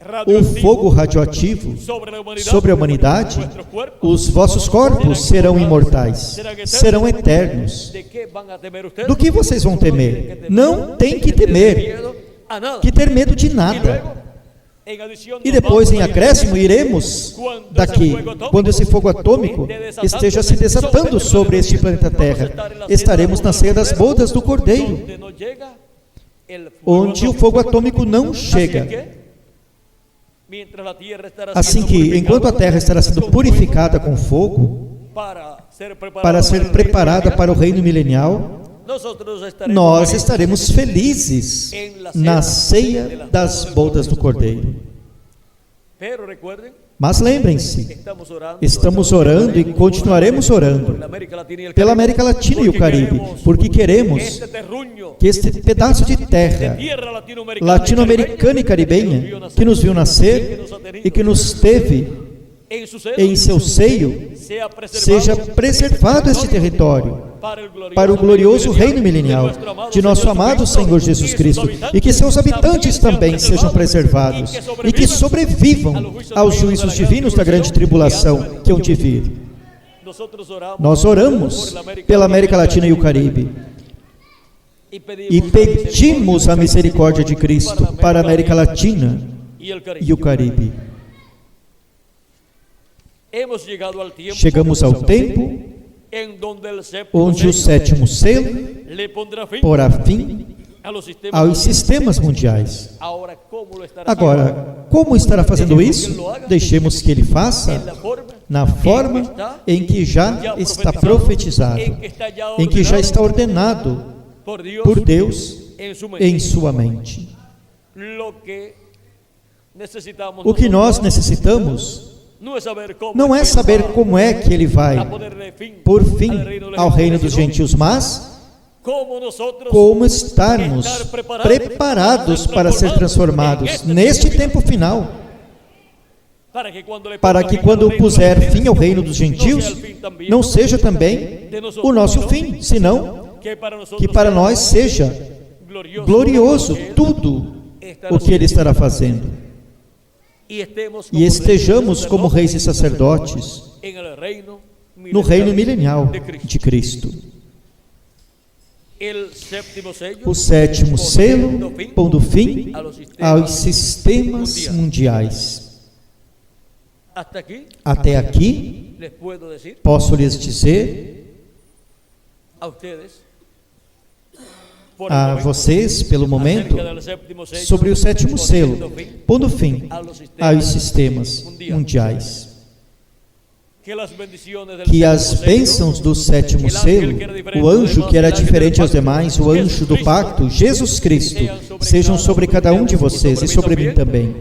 o radioactivo fogo radioativo sobre a humanidade, nuestros cuerpos, os vossos corpos serão imortais, serão eternos. ¿de qué van a temer ustedes? Do que vocês vão temer? Não tem que temer, Miedo a nada. que ter medo de Y luego, nada. en adición, E nos depois, vamos em a ir acréscimo, iremos daqui, quando esse fogo atômico esteja se desatando sobre este planeta Terra. Estaremos na ceia das bodas do Cordeiro, donde no llega el fuego onde o atómico. fogo atômico não Así chega. que, mientras la tierra estará Assim siendo que, purificada enquanto a terra estará sendo purificada com fogo, para ser preparada para ser el reino preparada milenial, para o reino milenial, nós estaremos felizes na ceia das bodas do Cordeiro. Mas lembrem-se, estamos orando e continuaremos orando pela América Latina e o Caribe, porque queremos que este pedaço de terra latino-americana e caribenha, que nos viu nascer e que nos teve em seu seio, seja preservado este território para o glorioso reino milenial de nosso amado Senhor Jesus Cristo, e que seus habitantes também sejam preservados e que sobrevivam aos juízos divinos da grande tribulação que hão de vir. Nós oramos pela América Latina e o Caribe e pedimos a misericórdia de Cristo para a América Latina e o Caribe. Chegamos ao tempo onde o sétimo selo porá fim aos sistemas mundiais. Agora, como estará fazendo isso? Deixemos que ele faça na forma em que já está profetizado, em que já está ordenado por Deus em sua mente. O que nós necessitamos não é saber como é que ele vai por fim ao reino dos gentios, mas como estarmos preparados para ser transformados neste tempo final, para que quando puser fim ao reino dos gentios, não seja também o nosso fim, senão que para nós seja glorioso tudo o que ele estará fazendo. E estejamos como reis e sacerdotes no reino milenial de Cristo. O sétimo selo, pondo fim aos sistemas mundiais. Até aqui, posso lhes dizer a vocês, pelo momento, sobre o sétimo selo, pondo fim aos sistemas mundiais. Que as bênçãos do sétimo selo, o anjo que era diferente aos demais, o anjo do pacto, Jesus Cristo, sejam sobre cada um de vocês e sobre mim também.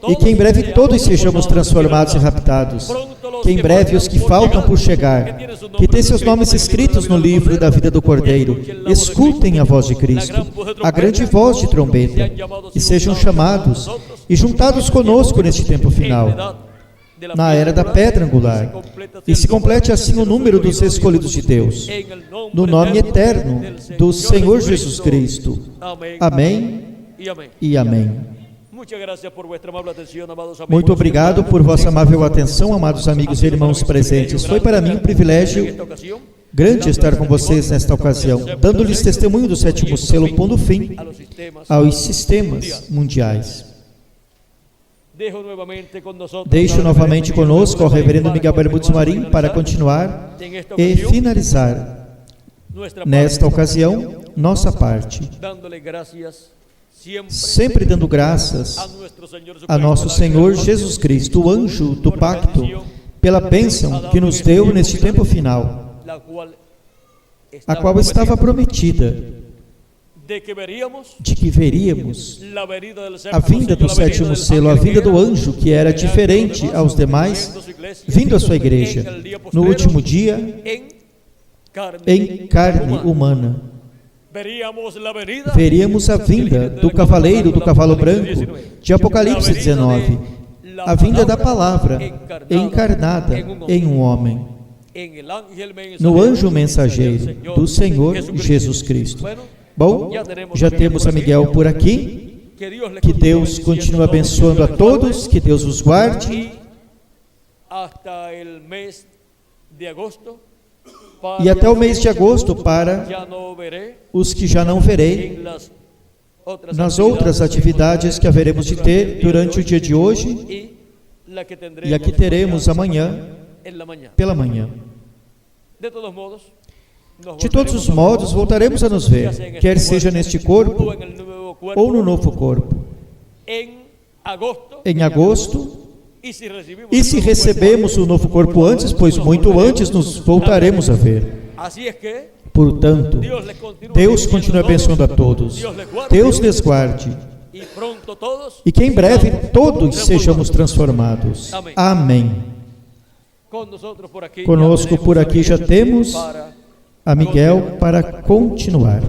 E que em breve todos sejamos transformados e raptados. Que em breve os que faltam por chegar, que têm seus nomes escritos no livro da vida do Cordeiro, escutem a voz de Cristo, a grande voz de trombeta, e sejam chamados e juntados conosco neste tempo final, na era da pedra angular, e se complete assim o número dos escolhidos de Deus, no nome eterno do Senhor Jesus Cristo. Amém e amém. Muito obrigado por vossa amável atenção, amados amigos e irmãos presentes. Foi para mim um privilégio grande estar com vocês nesta ocasião, dando-lhes testemunho do sétimo selo, pondo fim aos sistemas mundiais. Deixo novamente conosco ao reverendo Miguel Bermúdez Marim para continuar e finalizar, nesta ocasião, nossa parte, sempre dando graças a nosso Senhor Jesus Cristo, o anjo do pacto, pela bênção que nos deu neste tempo final, a qual estava prometida, de que veríamos a vinda do sétimo selo, a vinda do anjo que era diferente aos demais, vindo à sua igreja, no último dia, em carne humana. Veríamos a vinda do cavaleiro do cavalo branco, de Apocalipse 19, a vinda da palavra encarnada em um homem, no anjo mensageiro do Senhor Jesus Cristo. Bom, já temos a Miguel por aqui. Que Deus continue abençoando a todos, que Deus os guarde. E até o mês de agosto, para os que já não verei, nas outras atividades que haveremos de ter durante o dia de hoje e a que teremos amanhã, pela manhã. De todos os modos, voltaremos a nos ver, quer seja neste corpo ou no novo corpo. Em agosto, e se recebemos o novo corpo antes, pois muito antes nos voltaremos a ver. Portanto, Deus continue abençoando a todos. Deus lhes guarde. E que em breve todos sejamos transformados. Amém. Conosco por aqui já temos a Miguel para continuar.